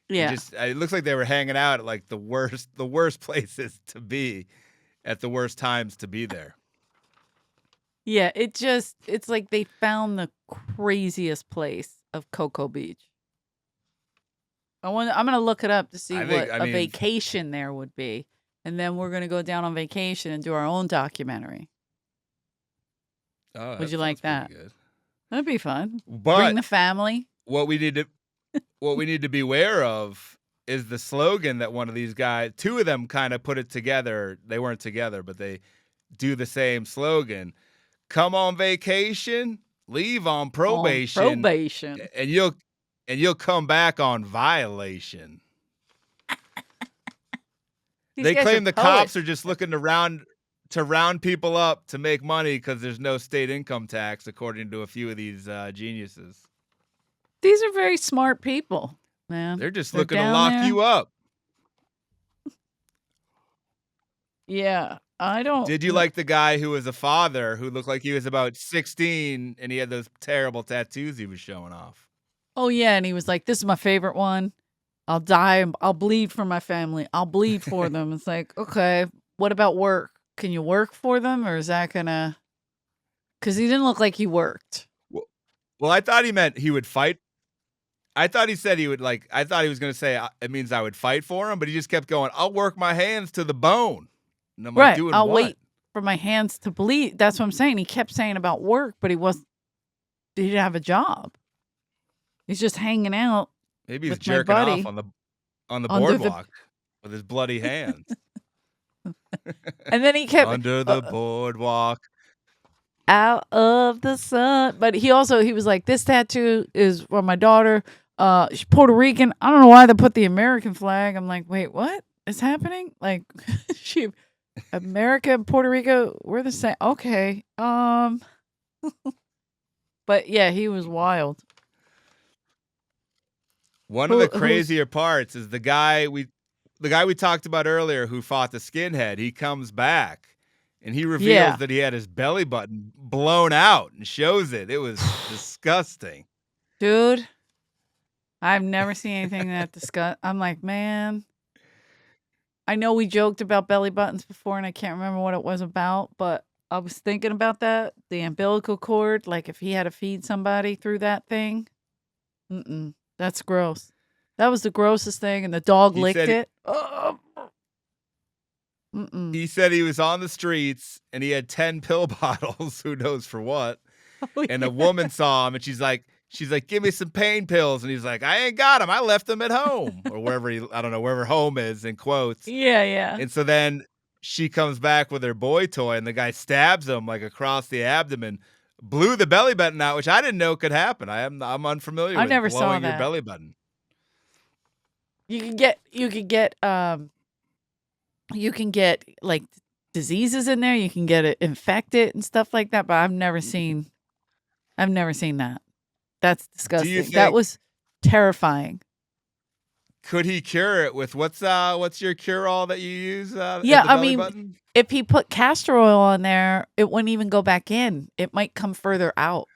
Yeah. It looks like they were hanging out at like the worst places to be at the worst times to be there. Yeah, it's like they found the craziest place of Cocoa Beach. I'm going to look it up to see what a vacation there would be. And then we're going to go down on vacation and do our own documentary. Oh, would you like that? Good. That'd be fun. But bring the family. What we need to beware of is the slogan that one of these guys, 2 of them kind of put it together. They weren't together, but they do the same slogan. Come on vacation, leave on probation. And you'll come back on violation. They claim the cops are just looking to round people up to make money because there's no state income tax, according to a few of these geniuses. These are very smart people, man. They're just looking to lock you up. Yeah, I don't. Did you like the guy who was a father who looked like he was about 16 and he had those terrible tattoos he was showing off? Oh, yeah. And he was like, this is my favorite one. I'll die. I'll bleed for my family. I'll bleed for them. It's like, okay, what about work? Can you work for them or is that going to? Because he didn't look like he worked. Well, I thought he meant he would fight. I thought he said he would I thought he was going to say it means I would fight for him, but he just kept going, I'll work my hands to the bone. And I'm like, doing I'll what? wait for my hands to bleed. That's what I'm saying. He kept saying about work, but he didn't have a job. He's just hanging out. Maybe he's jerking off on the boardwalk with his bloody hands. And then he kept under the boardwalk. Out of the sun. But he was like, this tattoo is for my daughter. She's Puerto Rican. I don't know why they put the American flag. I'm like, wait, what is happening? Like, America and Puerto Rico, we're the same. Okay. But yeah, he was wild. One of the crazier parts is the guy we talked about earlier who fought the skinhead. He comes back and he reveals that he had his belly button blown out and shows it. It was disgusting. Dude, I've never seen anything that disgusting. I'm like, man, I know we joked about belly buttons before and I can't remember what it was about, but I was thinking about that. The umbilical cord, like if he had to feed somebody through that thing. That's gross. That was the grossest thing, and the dog licked it. He said he was on the streets, and he had 10 pill bottles, who knows for what. And a woman saw him, and she's like, give me some pain pills. And he's like, I ain't got them. I left them at home. Or wherever wherever home is, in quotes. Yeah. And so then she comes back with her boy toy, and the guy stabs him, across the abdomen. Blew the belly button out, which I didn't know could happen. I'm unfamiliar with never blowing saw that. your belly button. You can get like diseases in there. You can get it infected and stuff like that. But I've never seen that. That's disgusting. That was terrifying. Could he cure it with what's your cure all that you use? Button? If he put castor oil on there, it wouldn't even go back in. It might come further out.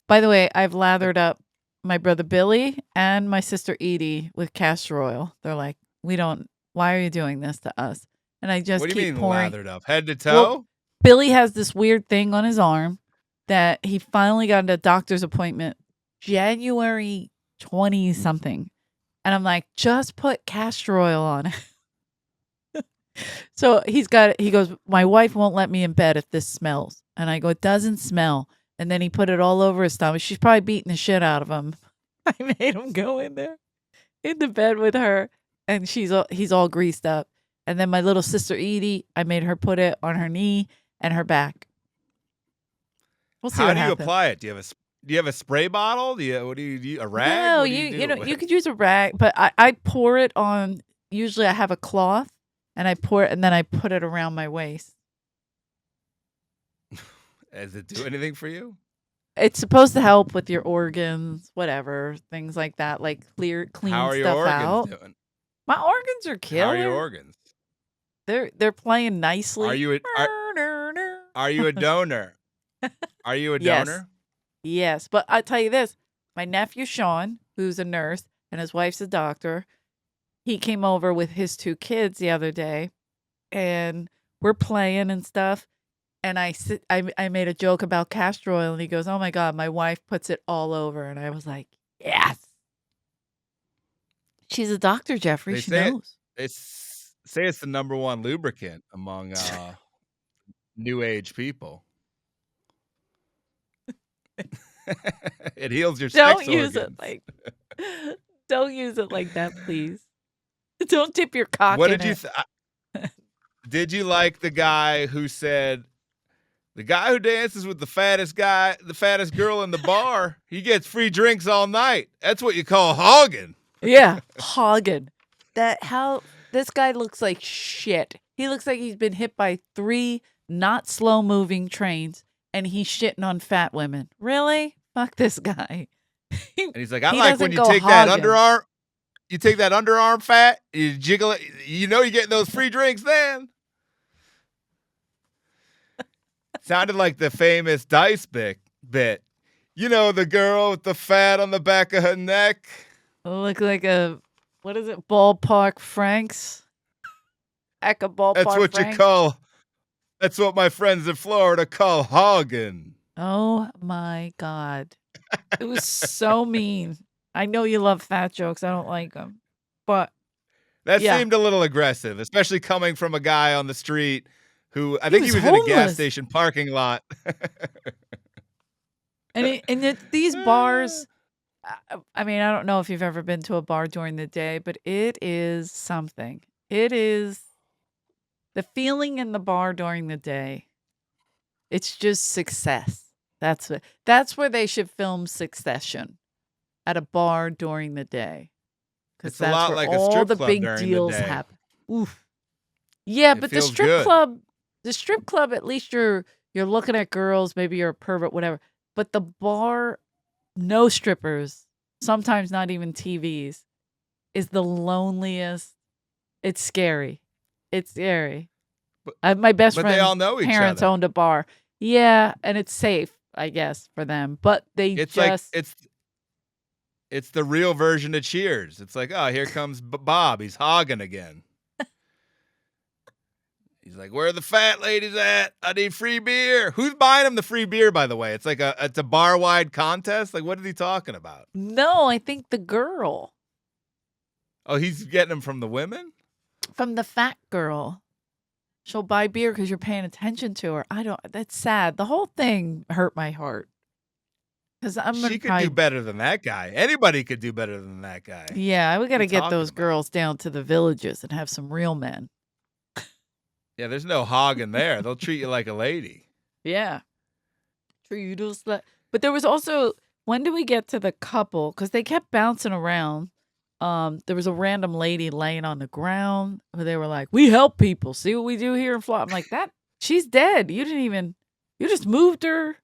By the way, I've lathered up my brother Billy and my sister Edie with castor oil. They're like, why are you doing this to us? And I just keep pouring. What do you mean lathered up? Head to toe? Well, Billy has this weird thing on his arm that he finally got a doctor's appointment January 20-something. And I'm like, just put castor oil on it. So he goes, my wife won't let me in bed if this smells. And I go, it doesn't smell. And then he put it all over his stomach. She's probably beating the shit out of him. I made him go in there, in the bed with her, and he's all greased up. And then my little sister Edie, I made her put it on her knee and her back. We'll see How what do you happens. apply it? Do you have a spray bottle? What do you do? A rag? No, What do you you know, do? you could use a rag, but I pour it on. Usually, I have a cloth, and I pour it, and then I put it around my waist. Does it do anything for you? It's supposed to help with your organs, whatever, things like that, like clean How are your stuff organs out. doing? My organs are How are killer. your organs? They're playing nicely. Are you a donor? Are you a Yes. donor? Yes, but I tell you this, my nephew Sean, who's a nurse and his wife's a doctor, he came over with his 2 kids the other day, and we're playing and stuff. And I made a joke about castor oil, and he goes, "Oh my God, my wife puts it all over." And I was like, "Yes." She's a doctor, Jeffrey. They She say knows. They say it's the number one lubricant among new age people. It heals your sex Don't use it organs. don't use it like that, please. Don't dip your cock What in did you it. did you like the guy who said the guy who dances with the fattest girl in the bar, he gets free drinks all night. That's what you call hogging. Yeah, hogging. This guy looks like shit. He looks like he's been hit by 3 not slow moving trains, and he's shitting on fat women. Really? Fuck this guy. And he's like, I He like when doesn't you go take that hogging. underarm fat, you jiggle it, you know you're getting those free drinks then. Sounded like the famous Dice bit. You know, the girl with the fat on the back of her neck. Look like a, what is it? Ballpark Franks? Eka Ballpark That's what Franks? that's what my friends in Florida call hogging. Oh my God. It was so mean. I know you love fat jokes. I don't like them. But That yeah. seemed a little aggressive, especially coming from a guy on the street who I think he was was in a gas homeless. station parking lot. And these bars, I mean, I don't know if you've ever been to a bar during the day, but it is something. It is the feeling in the bar during the day. It's just success. That's where they should film Succession, at a bar during the day. Because It's a that's lot where like a all strip the club big during the deals day. happen. Oof. Yeah, It but feels good. the strip club, at least you're looking at girls, maybe you're a pervert, whatever. But the bar, no strippers, sometimes not even TVs, is the loneliest. It's scary. It's scary. My best But friend's they all know each parents other. owned a bar. Yeah, and it's safe, I guess, for them. But they It's just like it's the real version of Cheers. It's like, oh, here comes Bob. He's hogging again. He's like, where are the fat ladies at? I need free beer. Who's buying him the free beer, by the way? It's like it's a bar-wide contest. Like, what is he talking about? no, I think the girl Oh, he's getting them from the women? from the fat girl. She'll buy beer because you're paying attention to her. That's sad. The whole thing hurt my heart. Because She could do better than that guy. Anybody could do better than that guy. Yeah, we got to What are you get talking those about? girls down to the villages and have some real men. Yeah, there's no hogging there. They'll treat you like a lady. Yeah. True. But there was also, when do we get to the couple? Because they kept bouncing around. There was a random lady laying on the ground where they were like, we help people. See what we do here in Florida. I'm like, she's dead. You just moved her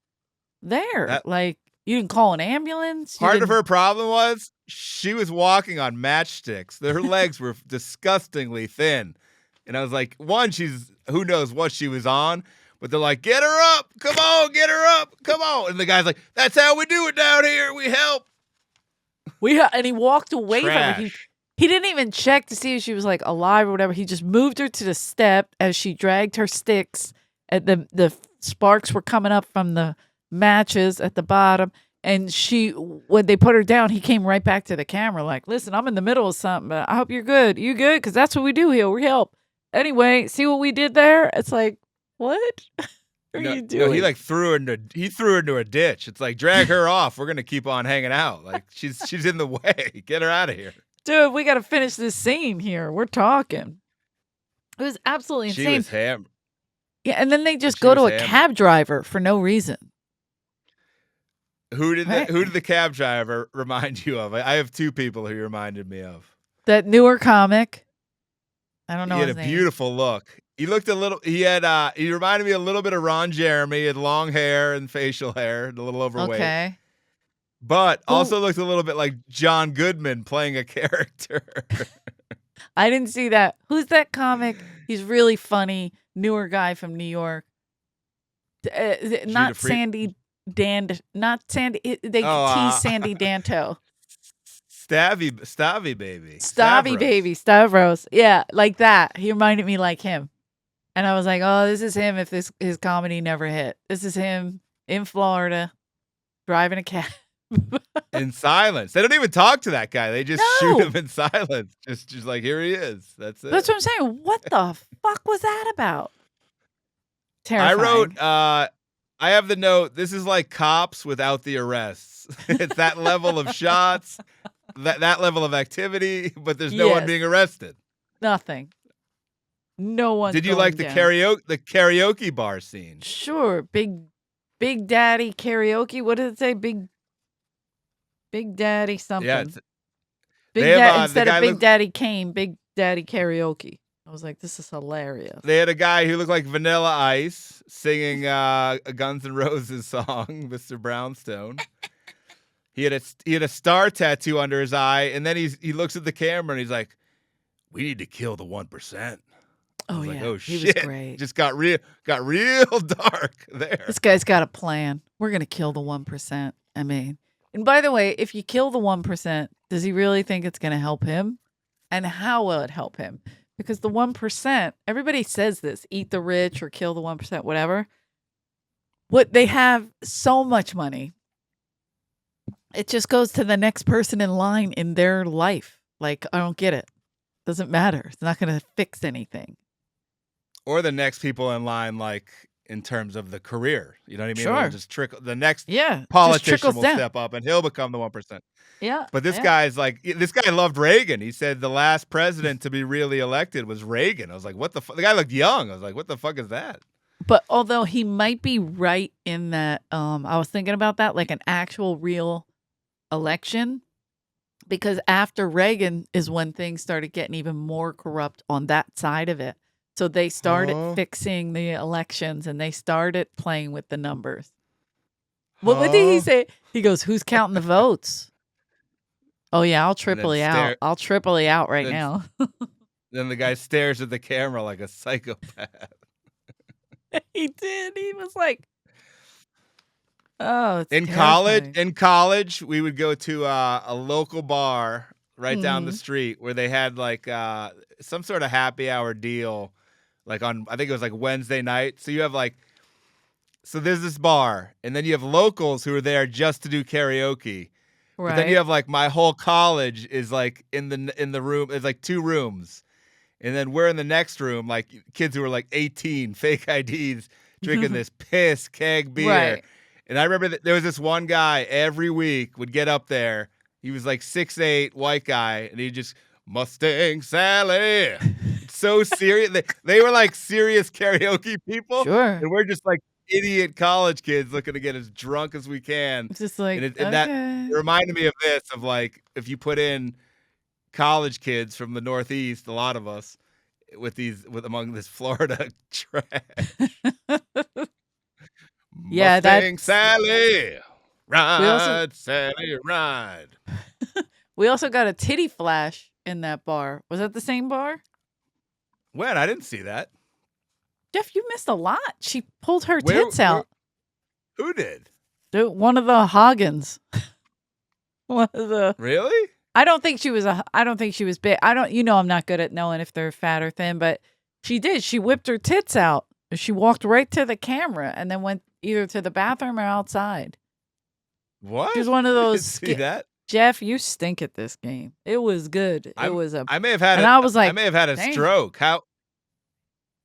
there. Like, you didn't call an ambulance. Part of her problem was she was walking on matchsticks. Her legs were disgustingly thin. And I was like, who knows what she was on, but they're like, get her up. Come on, get her up. Come on. And the guy's like, that's how we do it down here. We help. And he walked away from her. He didn't even check to see if she was like alive or whatever. He just moved her to the step as she dragged her sticks. And the sparks were coming up from the matches at the bottom. And when they put her down, he came right back to the camera like, listen, I'm in the middle of something, but I hope you're good. You good? Because that's what we do here. We help. Anyway, see what we did there? It's like, what? What are No, you no, doing? he threw her into a ditch. It's like, drag her off. We're gonna keep on hanging out. Like she's in the way. Get her out of here. Dude, we got to finish this scene here. We're talking. It was absolutely She insane. was ham. Yeah, and then they just She go to was a hammered. cab driver for no reason. Who did Right. the cab driver remind you of? I have two people who he reminded me of. That newer comic. I don't know He had his a name. beautiful look. He looked a little. He reminded me a little bit of Ron Jeremy. He had long hair and facial hair, and a little overweight. Okay. But also looked a little bit like John Goodman playing a character. I didn't see that. Who's that comic? He's really funny. Newer guy from New York. Not Sandy Not Sandy. They tease Sandy Danto. Stavy baby. Stavy baby. Stavros. Yeah, like that. He reminded me like him. And I was like, oh, this is him if his comedy never hit. This is him in Florida driving a cab. In silence. They don't even talk to that guy. They just shoot him in silence. Just like, here he is. That's it. That's what I'm saying. What the fuck was that about? Terrifying. I wrote, I have the note, this is like Cops without the arrests. It's that level of shots, that level of activity, but there's no one being arrested. Nothing. No one. Did you like the karaoke bar scene? Sure. Big Daddy karaoke. What did it say? Big Daddy something. Yeah. Instead of Big Daddy Kane, Big Daddy karaoke. I was like, this is hilarious. They had a guy who looked like Vanilla Ice singing a Guns N' Roses song, Mr. Brownstone. He had a star tattoo under his eye, and then he looks at the camera and he's like, "We need to kill the 1%." Oh yeah, like, oh he shit! was great. Just got real dark there. This guy's got a plan. We're gonna kill the 1%. I mean, and by the way, if you kill the 1%, does he really think it's gonna help him? And how will it help him? Because the 1%, everybody says this: eat the rich or kill the 1%, whatever. What they have so much money, it just goes to the next person in line in their life. Like, I don't get it. Doesn't matter. It's not gonna fix anything. Or the next people in line, like in terms of the career, you know what I mean? Sure. It'll just trickle. The next just politician will down. step up, and he'll become the 1%. Yeah. But this guy loved Reagan. He said the last president to be really elected was Reagan. I was like, what the fuck? The guy looked young. I was like, what the fuck is that? But although he might be right in that, I was thinking about that, like an actual real election, because after Reagan is when things started getting even more corrupt on that side of it. So they started fixing the elections and they started playing with the numbers. What did he say? He goes, "Who's counting the votes?" Oh yeah, I'll Tripoli out. I'll Tripoli out right now. Then the guy stares at the camera like a psychopath. He did. He was like, "Oh, it's in college, we would go to a local bar right down the street where they had like some sort of happy hour deal, like on, I think it was like Wednesday night. So you have like, so there's this bar, and then you have locals who are there just to do karaoke. Right. But then you have like my whole college is like in the room. It's like 2 rooms. And then we're in the next room, like kids who are like 18, fake IDs, drinking this piss keg beer. Right. And I remember that there was this one guy every week would get up there. He was like 6'8", white guy, and he just, Mustang Sally. So serious. They were like serious karaoke people. Sure. And we're just like idiot college kids looking to get as drunk as we can. Just like, and that reminded me of this, of like, if you put in college kids from the Northeast, a lot of us, with among this Florida trash. Yeah, Mustang Sally, ride, Sally, ride. We also got a titty flash in that bar. Was that the same bar? When? I didn't see that. Jeff, you missed a lot. She pulled her tits out. Who did? One of the Hoggins. Really? I don't think she was big. I'm not good at knowing if they're fat or thin, but she did. She whipped her tits out. She walked right to the camera and then went either to the bathroom or outside. What? She was one of those. See that? Jeff, you stink at this game. It was good. I may have had. And I was like, I may have had a stroke. How?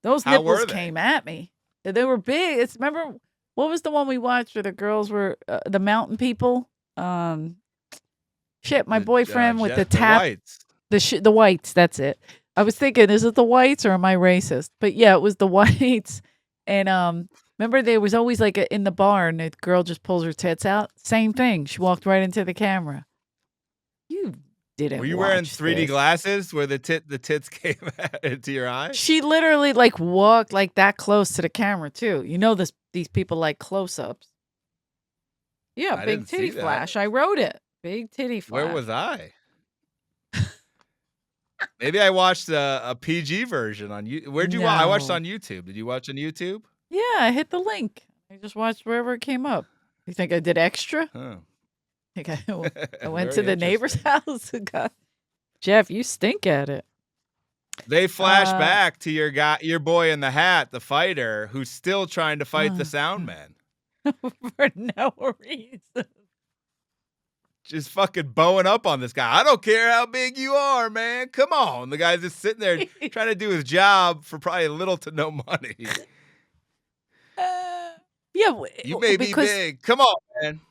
Those nipples came at me. They were big. Remember what was the one we watched where the girls were the mountain people? Shit, my boyfriend with the tap, whites. the whites. That's it. I was thinking, is it the whites or am I racist? But yeah, it was the whites. And remember, there was always like in the bar, and the girl just pulls her tits out. Same thing. She walked right into the camera. You didn't. Were you wearing watch 3D this. glasses where the tits came into your eye? She literally like walked like that close to the camera too. You know these people like close-ups. Yeah, I big didn't see titty that. flash. I wrote it. Big titty flash. Where was I? Maybe I watched a PG version on you. Where'd you watch? I watched on YouTube. Did you watch on YouTube? Yeah, I hit the link. I just watched wherever it came up. You think I did extra? Huh. I think I went to the neighbor's house. Jeff, you stink at it. They flash back to your boy in the hat, the fighter, who's still trying to fight the sound man. For no reason. Just fucking bowing up on this guy. I don't care how big you are, man. Come on. The guy's just sitting there trying to do his job for probably little to no money. Yeah. You may be big. Come on, man.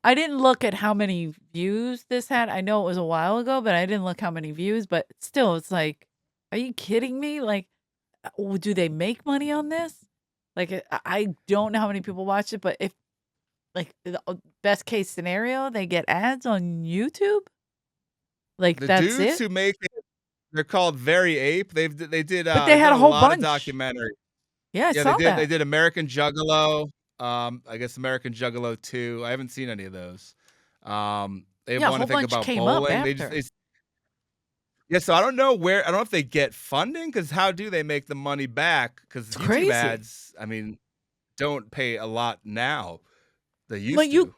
I didn't look at how many views this had. I know it was a while ago, but I didn't look how many views. But still, it's like, are you kidding me? Like, do they make money on this? Like, I don't know how many people watch it, but if, like, the best case scenario, they get ads on YouTube. Like, the that's dudes it. who make it, they're called Very Ape. They did. But they had a whole lot bunch of documentaries. Yeah, I saw that. They did American Juggalo. I guess American Juggalo 2. I haven't seen any of those. They want to think about bowling. So I don't know I don't know if they get funding, because how do they make the money back? Because YouTube crazy. ads, I mean, don't pay a lot now. They used to.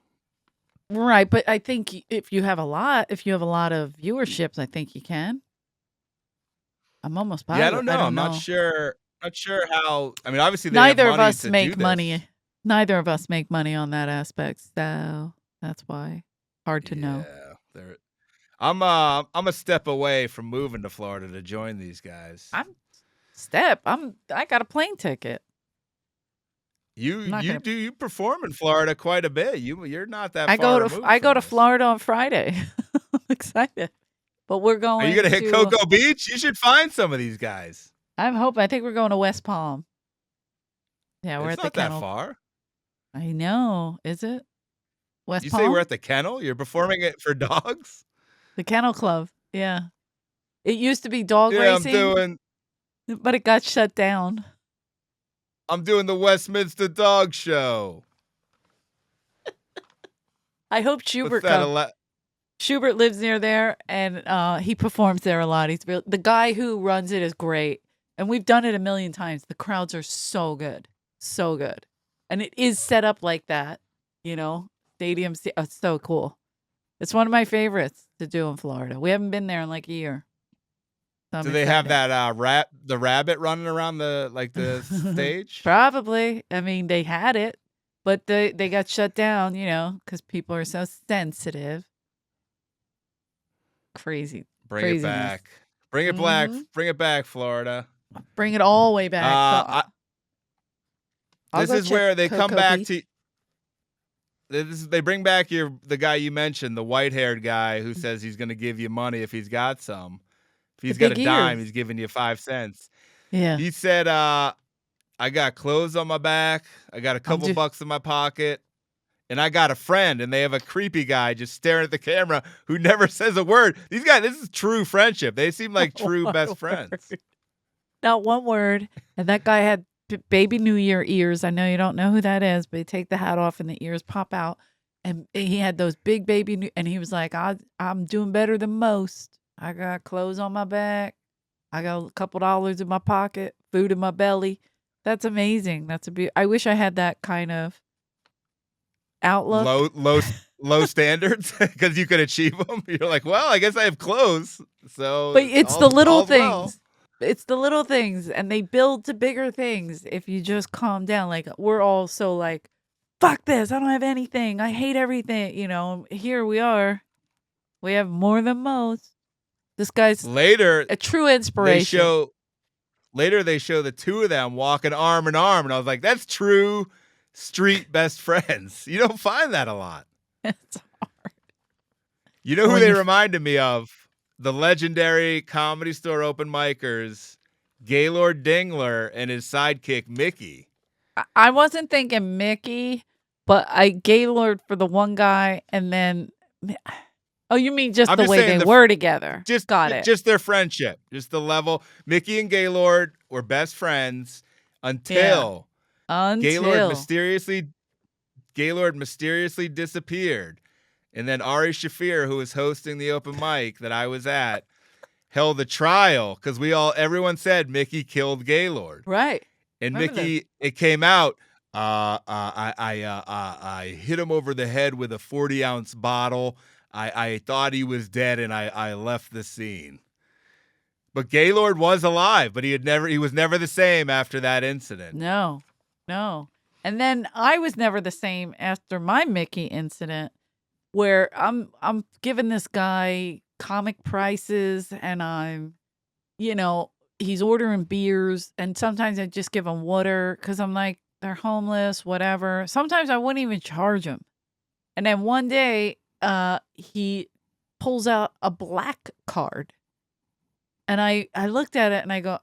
Right, but I think if you have a lot of viewerships, I think you can. I'm almost positive. Yeah, I don't know. I'm not sure. Not sure how. I mean, obviously, neither of us make money. Neither of us make money on that aspect, so that's why hard to know. I'm a step away from moving to Florida to join these guys. I got a plane ticket. You perform in Florida quite a bit. You're not that I far. I go to Florida on Friday. I'm excited, but we're going. Are you gonna hit Cocoa Beach? You should find some of these guys. I'm hoping. I think we're going to West Palm. Yeah, we're it's at the not kennel. that far. I know. Is it? West You Palm? say we're at the kennel? You're performing it for dogs? The Kennel Club. Yeah. It used to be dog racing. But it got shut down. I'm doing the Westminster Dog Show. I hope Schubert comes. Schubert lives near there, and he performs there a lot. The guy who runs it is great. And we've done it a million times. The crowds are so good. So good. And it is set up like that, stadiums. It's so cool. It's one of my favorites to do in Florida. We haven't been there in like a year. So do they have that the rabbit running around the stage? Probably. I mean, they had it, but they got shut down, because people are so sensitive. Crazy. Bring it back. Bring it back. Bring it back, Florida. Bring it all the way back. This is where they come back to. They bring back the guy you mentioned, the white-haired guy who says he's going to give you money if he's got some. If he's got a dime, he's giving you 5 cents. Yeah. He said, I got clothes on my back. I got a couple bucks in my pocket. And I got a friend, and they have a creepy guy just staring at the camera who never says a word. These guys, this is true friendship. They seem like true best friends. Not one word. And that guy had baby New Year ears. I know you don't know who that is, but you take the hat off and the ears pop out. And he had those big baby and he was like, I'm doing better than most. I got clothes on my back. I got a couple dollars in my pocket, food in my belly. That's amazing. I wish I had that kind of outlook. Low standards because you could achieve them. You're like, well, I guess I have clothes. So, but it's the little things. Well. It's the little things, and they build to bigger things if you just calm down. Like, we're all so like, fuck this. I don't have anything. I hate everything. Here we are. We have more than most. This guy's later a true inspiration. they show the two of them walking arm in arm, and I was like, that's true street best friends. You don't find that a lot. It's hard. You know who When they you- reminded me of? The legendary Comedy Store open micers, Gaylord Dingler and his sidekick Mickey. I wasn't thinking Mickey, but I Gaylord for the one guy, and then oh, you mean just I'm the just way saying they were together? Got it. Just their friendship, just the level. Mickey and Gaylord were best friends until Gaylord mysteriously disappeared. And then Ari Shafir, who was hosting the open mic that I was at, held a trial because everyone said Mickey killed Gaylord. Right. And Remember Mickey, it came out. I hit him over the head with a 40-ounce bottle. I thought he was dead, and I left the scene. But Gaylord was alive, but he was never the same after that incident. No. And then I was never the same after my Mickey incident, where I'm giving this guy comic prices, and I'm, he's ordering beers, and sometimes I just give him water because I'm like, they're homeless, whatever. Sometimes I wouldn't even charge him. And then one day, he pulls out a black card, and I looked at it and I go,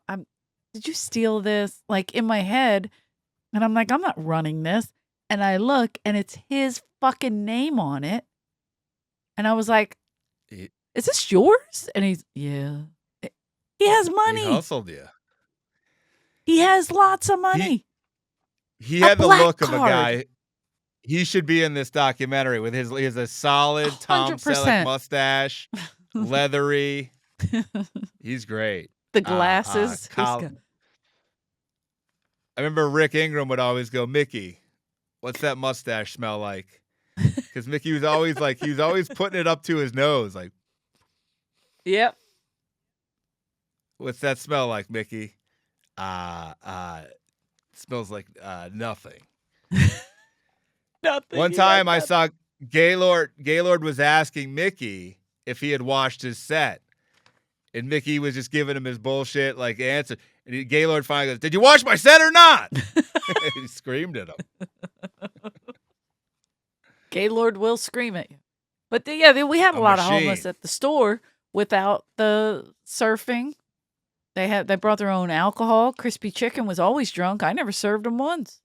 did you steal this? Like in my head, and I'm like, I'm not running this. And I look, and it's his fucking name on it. And I was like, is this yours? And he's, yeah. He has money. He hustled you. He has lots of money. He had the look card. of a guy. He should be in this documentary with he has a solid Tom 100%. Selleck mustache, leathery. He's great. The glasses. I remember Rick Ingram would always go, Mickey, what's that mustache smell like? Because Mickey was always putting it up to his nose, like, yep. What's that smell like, Mickey? Smells like nothing. Nothing. One time I saw Gaylord was asking Mickey if he had watched his set. And Mickey was just giving him his bullshit like answer. And Gaylord finally goes, did you watch my set or not? He screamed at him. Gaylord will scream at you. But we had a lot of homeless at the store without the surfing. They brought their own alcohol. Crispy Chicken was always drunk. I never served them once.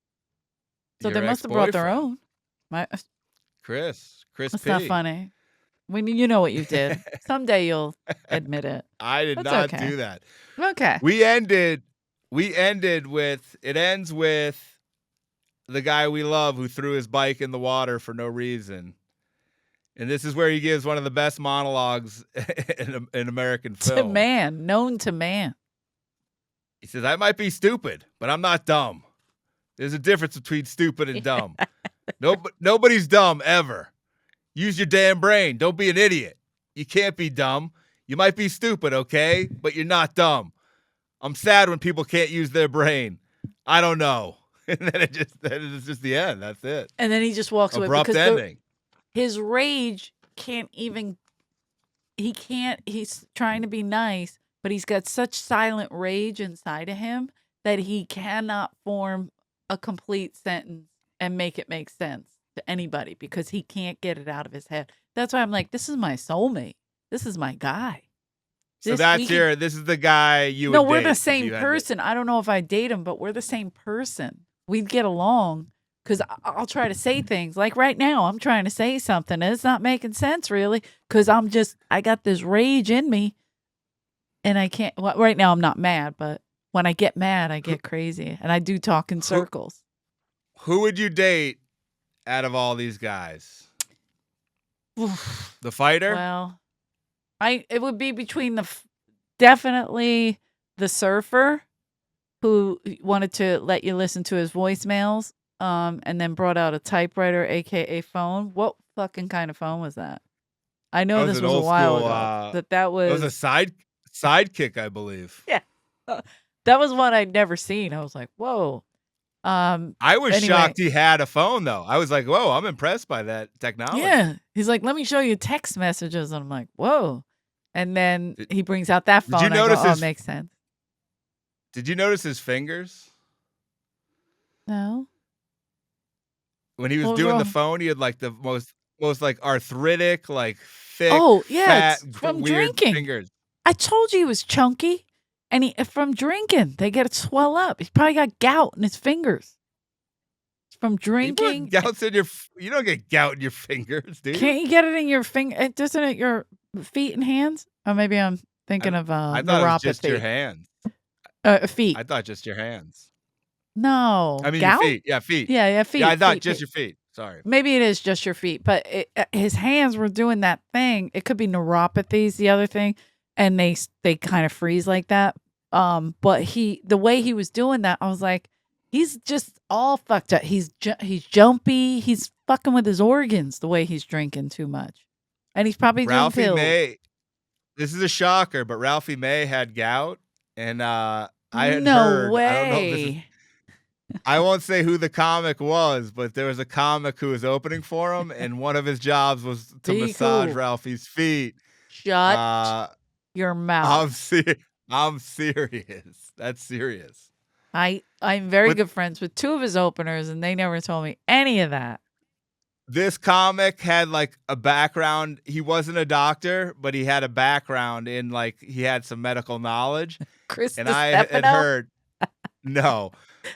So they must have brought their own. Chris That's P. not funny. You know what you did. Someday you'll admit it. I did That's not okay. do that. Okay. It ends with the guy we love who threw his bike in the water for no reason. And this is where he gives one of the best monologues in American film. Known to man. He says, I might be stupid, but I'm not dumb. There's a difference between stupid and dumb. Nobody's dumb ever. Use your damn brain. Don't be an idiot. You can't be dumb. You might be stupid, okay? But you're not dumb. I'm sad when people can't use their brain. I don't know. And then it's just the end. That's it. And then he just walks away. Abrupt ending. His rage can't even, he's trying to be nice, but he's got such silent rage inside of him that he cannot form a complete sentence and make it make sense to anybody because he can't get it out of his head. That's why I'm like, this is my soulmate. This is my guy. So this is the guy you would No, we're date the if same you had person. I don't know if I date him, but we're the same person. We'd get along because I'll try to say things like right now, I'm trying to say something and it's not making sense really because I got this rage in me and I can't, right now I'm not mad, but when I get mad, I get crazy and I do talk in circles. Who would you date out of all these guys? The fighter? Well, it would be between definitely the surfer who wanted to let you listen to his voicemails, and then brought out a typewriter, aka phone. What fucking kind of phone was that? I know this was a while ago. That was a sidekick, I believe. Yeah, that was one I'd never seen. I was like, whoa. I was shocked he had a phone though. I was like, whoa, I'm impressed by that technology. Yeah, he's like, let me show you text messages, and I'm like, whoa. And then he brings out that phone. Did you notice it makes sense. Did you notice his fingers? No. When he was What was doing the wrong? phone, he had like the most like arthritic, like thick, Oh, yeah, fat, it's from weird drinking. fingers. I told you he was chunky, and from drinking, they get it swell up. He's probably got gout in his fingers. It's from drinking. Gout's in you don't get gout in your fingers, do you? Can't you get it in your finger? Doesn't it your feet and hands? Or maybe I'm thinking of I thought it was just your neuropathy. hands. Feet. I thought just your hands. No. I mean gout? your feet. Yeah, feet. Yeah, feet. Yeah, I thought feet, just feet. your feet. Sorry. Maybe it is just your feet, but his hands were doing that thing. It could be neuropathy's the other thing, and they kind of freeze like that. But the way he was doing that, I was like, he's just all fucked up. He's jumpy. He's fucking with his organs the way he's drinking too much, and he's probably doing Ralphie pills. May. This is a shocker, but Ralphie May had gout, and I had No heard. way. I don't know if this is. I won't say who the comic was, but there was a comic who was opening for him, and one of his jobs was to Be massage cool. Ralphie's feet. Shut your mouth. I'm serious. That's serious. I'm very good friends with two of his openers, and they never told me any of that. This comic had like a background. He wasn't a doctor, but he had a background in like he had some medical knowledge. Chris And I had heard no,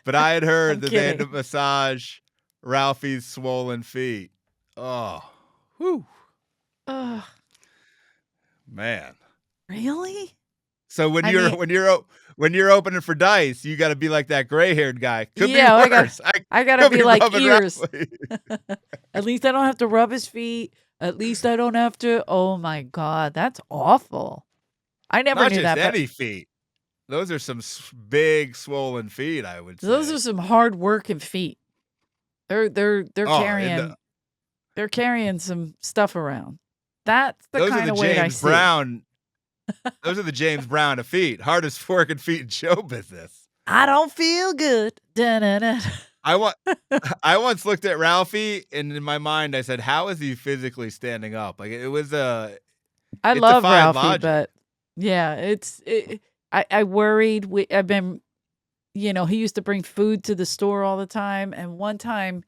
but I had heard that they had to massage Ralphie's swollen feet. Oh, whew. Ugh. Man. Really? So when you're opening for dice, you got to be like that gray-haired guy. Could be worse. I got to be like ears. At least I don't have to rub his feet. At least I don't have to. Oh my God, that's awful. I never knew that. Not just any feet. Those are some big swollen feet, I would say. Those are some hard working feet. They're carrying they're carrying some stuff around. That's the kind of weight I see. Those are the James Brown of feet. Hardest working feet in show business. I don't feel good. Da-da-da. I once looked at Ralphie, and in my mind, I said, "How is he physically standing up?" Like it was a. I love Ralphie, but yeah, I worried. I've been, he used to bring food to the store all the time, and one time,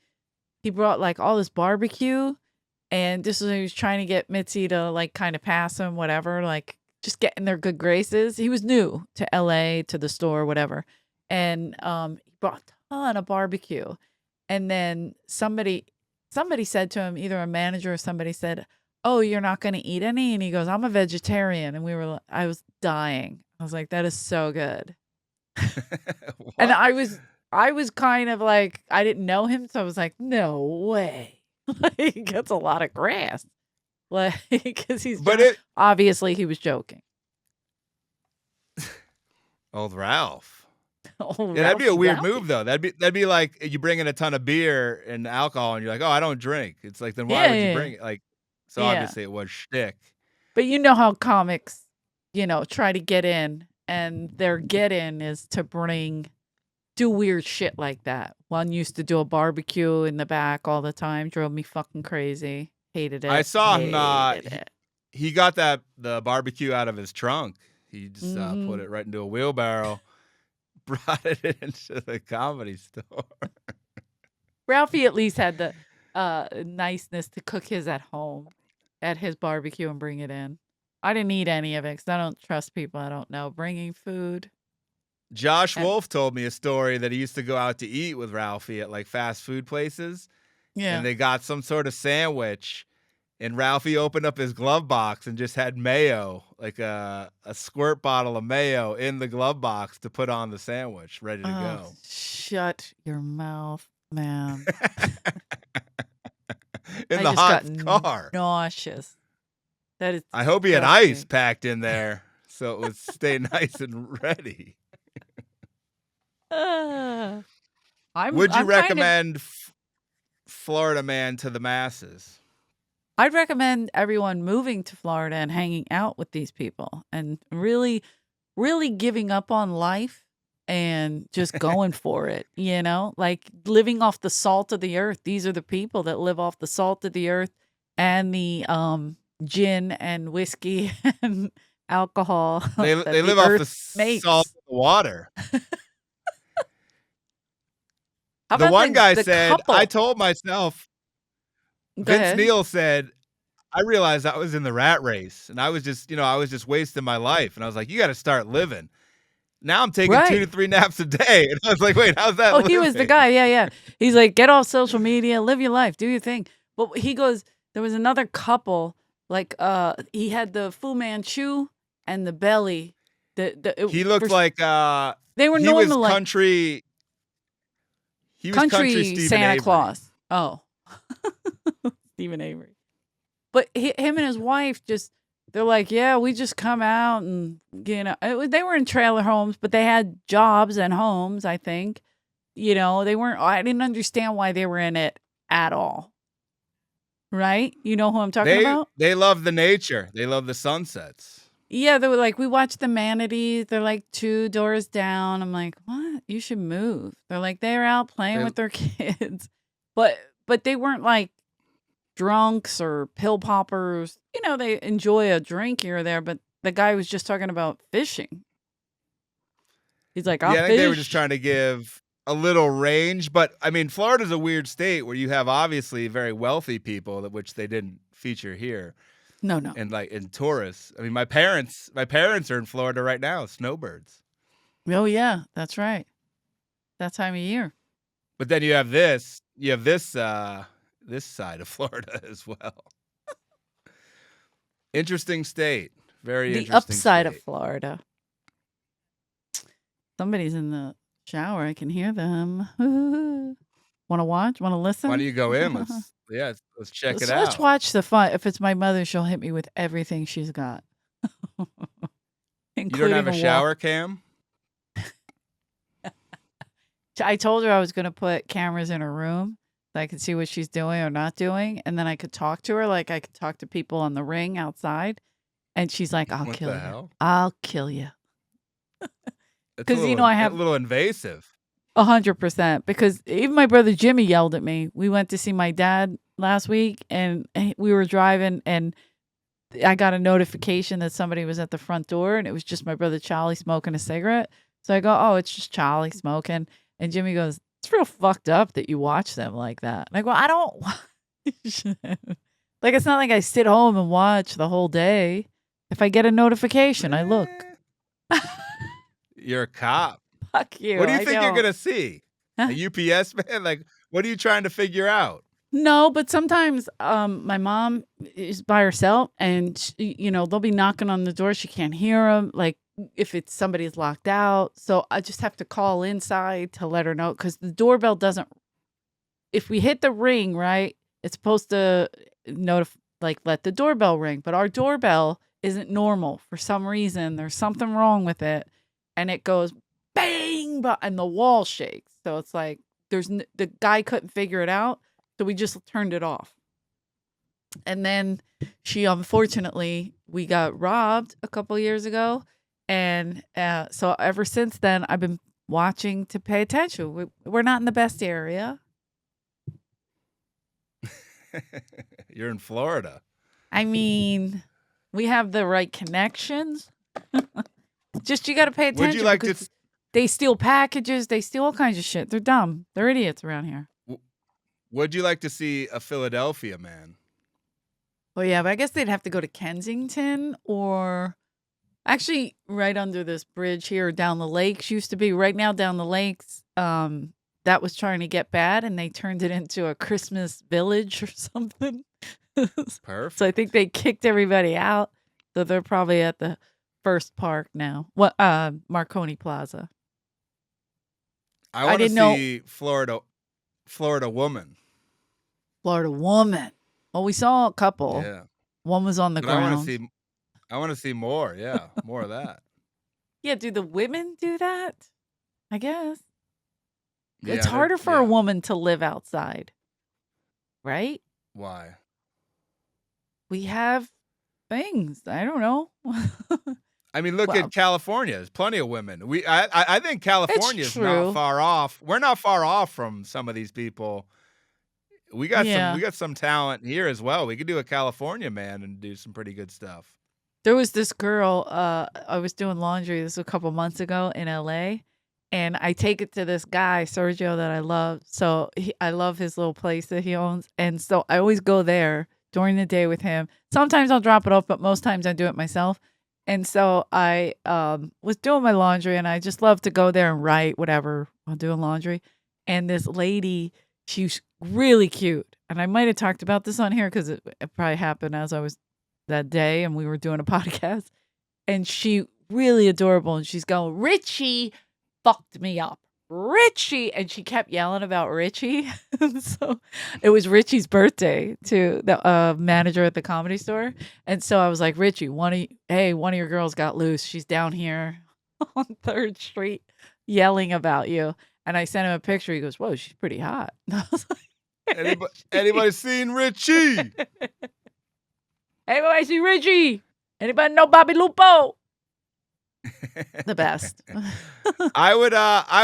he brought like all this barbecue, and this was when he was trying to get Mitzi to like kind of pass him, whatever, like just get in their good graces. He was new to LA, to the store, whatever, and he brought a ton of barbecue, and then somebody said to him, either a manager or somebody said, "Oh, you're not going to eat any?" And he goes, "I'm a vegetarian." And I was dying. I was like, that is so good. And I was kind of like, I didn't know him. So I was like, no way. Like, that's a lot of grass. Like, because obviously he was joking. Old Ralph. Yeah, that'd be a weird move though. That'd be like you bring in a ton of beer and alcohol and you're like, "Oh, I don't drink." It's like, then why would you bring it? Like, so obviously it was shtick. But you know how comics, try to get in, and their get in is to do weird shit like that. One used to do a barbecue in the back all the time, drove me fucking crazy. Hated it. I saw him. He got the barbecue out of his trunk. He just put it right into a wheelbarrow, brought it into the Comedy Store. Ralphie at least had the niceness to cook his at home at his barbecue and bring it in. I didn't eat any of it because I don't trust people I don't know bringing food. Josh Wolf told me a story that he used to go out to eat with Ralphie at like fast food places. Yeah. And they got some sort of sandwich, and Ralphie opened up his glove box and just had mayo, like a squirt bottle of mayo in the glove box to put on the sandwich, ready to go. Shut your mouth, man. In the hot car. Nauseous. That is. I hope he had ice packed in there so it would stay nice and ready. Would you recommend Florida Man to the masses? I'd recommend everyone moving to Florida and hanging out with these people and really, really giving up on life and just going for it, like living off the salt of the earth. These are the people that live off the salt of the earth and the gin and whiskey and alcohol. They live off the salt of the water. How The about one guy the said, I couple? told myself, Go Vince ahead. Neil said, I realized I was in the rat race and I was just wasting my life. And I was like, you got to start living. Now I'm taking 2 to Right. 3 naps a day. And I was like, wait, how's that Oh, he was the living? guy. Yeah, yeah. He's like, get off social media, live your life, do your thing. But he goes, there was another couple, like he had the Fu Manchu and the belly. He looked like They were he was normal, like country country Stephen Santa Avery. Claus. Oh, Stephen Avery. But him and his wife they're like, yeah, we just come out and, they were in trailer homes, but they had jobs and homes, I think. They weren't, I didn't understand why they were in it at all. Right? You know who I'm talking about? They love the nature. They love the sunsets. Yeah, they were like, we watched the manatees. They're like 2 doors down. I'm like, what? You should move. They're like, they're out playing They with their kids. But they weren't like drunks or pill poppers. They enjoy a drink here or there, but the guy was just talking about fishing. He's like, I'll Yeah, I think they were just fish. trying to give a little range, but I mean, Florida's a weird state where you have obviously very wealthy people which they didn't feature here. No, no. And in tourists. I mean, my parents are in Florida right now, snowbirds. Oh, yeah, that's right. That time of year. But then you have this this side of Florida as well. Interesting state. Very The interesting upside state. of Florida. Somebody's in the shower. I can hear them. Want to watch? Want to listen? Why don't you go in? Let's check it Let's out. watch the fun. If it's my mother, she'll hit me with everything she's got. You don't have a shower cam? I told her I was going to put cameras in her room so I could see what she's doing or not doing. And then I could talk to her like I could talk to people on the ring outside. And she's like, I'll What kill the you. hell? I'll kill you. Because I have a little invasive. 100%. Because even my brother Jimmy yelled at me. We went to see my dad last week and we were driving and I got a notification that somebody was at the front door and it was just my brother Charlie smoking a cigarette. So I go, oh, it's just Charlie smoking. And Jimmy goes, it's real fucked up that you watch them like that. And I go, I don't watch them. Like, it's not like I sit home and watch the whole day. If I get a notification, I look. You're a cop. Fuck you. What do you I think you're know. going to see? A UPS man? Like, what are you trying to figure out? No, but sometimes my mom is by herself and, they'll be knocking on the door. She can't hear them. Like, if it's somebody's locked out. So I just have to call inside to let her know because the doorbell doesn't. If we hit the ring, right, it's supposed to let the doorbell ring. But our doorbell isn't normal for some reason. There's something wrong with it. And it goes bang, and the wall shakes. So it's like the guy couldn't figure it out. So we just turned it off. And then unfortunately, we got robbed a couple years ago. And so ever since then, I've been watching to pay attention. We're not in the best area. You're in Florida. I mean, we have the right connections. Just you got to pay attention. Would you like to? They steal packages. They steal all kinds of shit. They're dumb. They're idiots around here. Would you like to see a Philadelphia man? Well, yeah, but I guess they'd have to go to Kensington or actually right under this bridge here down the lakes used to be. Right now down the lakes, that was trying to get bad and they turned it into a Christmas village or something. Perfect. So I think they kicked everybody out. So they're probably at the First Park now. What Marconi Plaza. I want to see Florida woman. Florida woman. Well, we saw a couple. Yeah. One was on the ground. I want to see more. Yeah, more of that. Yeah, do the women do that? I guess. Yeah, it's harder for a woman to live outside. Right? Why? We have things. I don't know. I mean, look at California. There's plenty of women. I think California is not far off. We're not far off from some of these people. We got some talent here as well. We could do a California man and do some pretty good stuff. There was this girl, I was doing laundry this was a couple months ago in LA, And I take it to this guy, Sergio, that I love. So I love his little place that he owns. And so I always go there during the day with him. Sometimes I'll drop it off, but most times I do it myself. And so I was doing my laundry, and I just love to go there and write whatever while doing laundry. And this lady, she's really cute. And I might have talked about this on here because it probably happened as I was that day and we were doing a podcast. And she really adorable. And she's going, Richie fucked me up. Richie. And she kept yelling about Richie. So it was Richie's birthday to the manager at the Comedy Store. And so I was like, Richie, one of your girls got loose. She's down here on 3rd Street yelling about you. And I sent him a picture. He goes, whoa, she's pretty hot. And I was like, Anybody seen Richie? Anybody see Richie? Anybody know Bobby Lupo? The best. I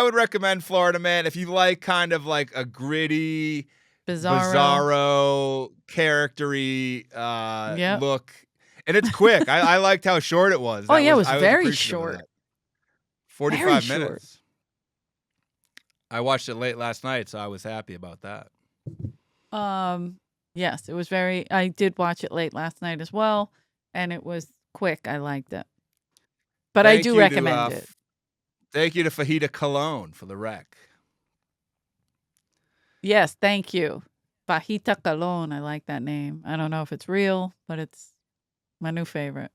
would recommend Florida Man if you like kind of like a gritty, bizarro charactery look. And it's quick. I liked how short it was. It was very short. 45 minutes. I watched it late last night, so I was happy about that. Yes, it was I did watch it late last night as well, and it was quick. I liked it. But I do recommend it. Thank you to Fajita Cologne for the rec. Yes, thank you. Fajita Cologne. I like that name. I don't know if it's real, but it's my new favorite.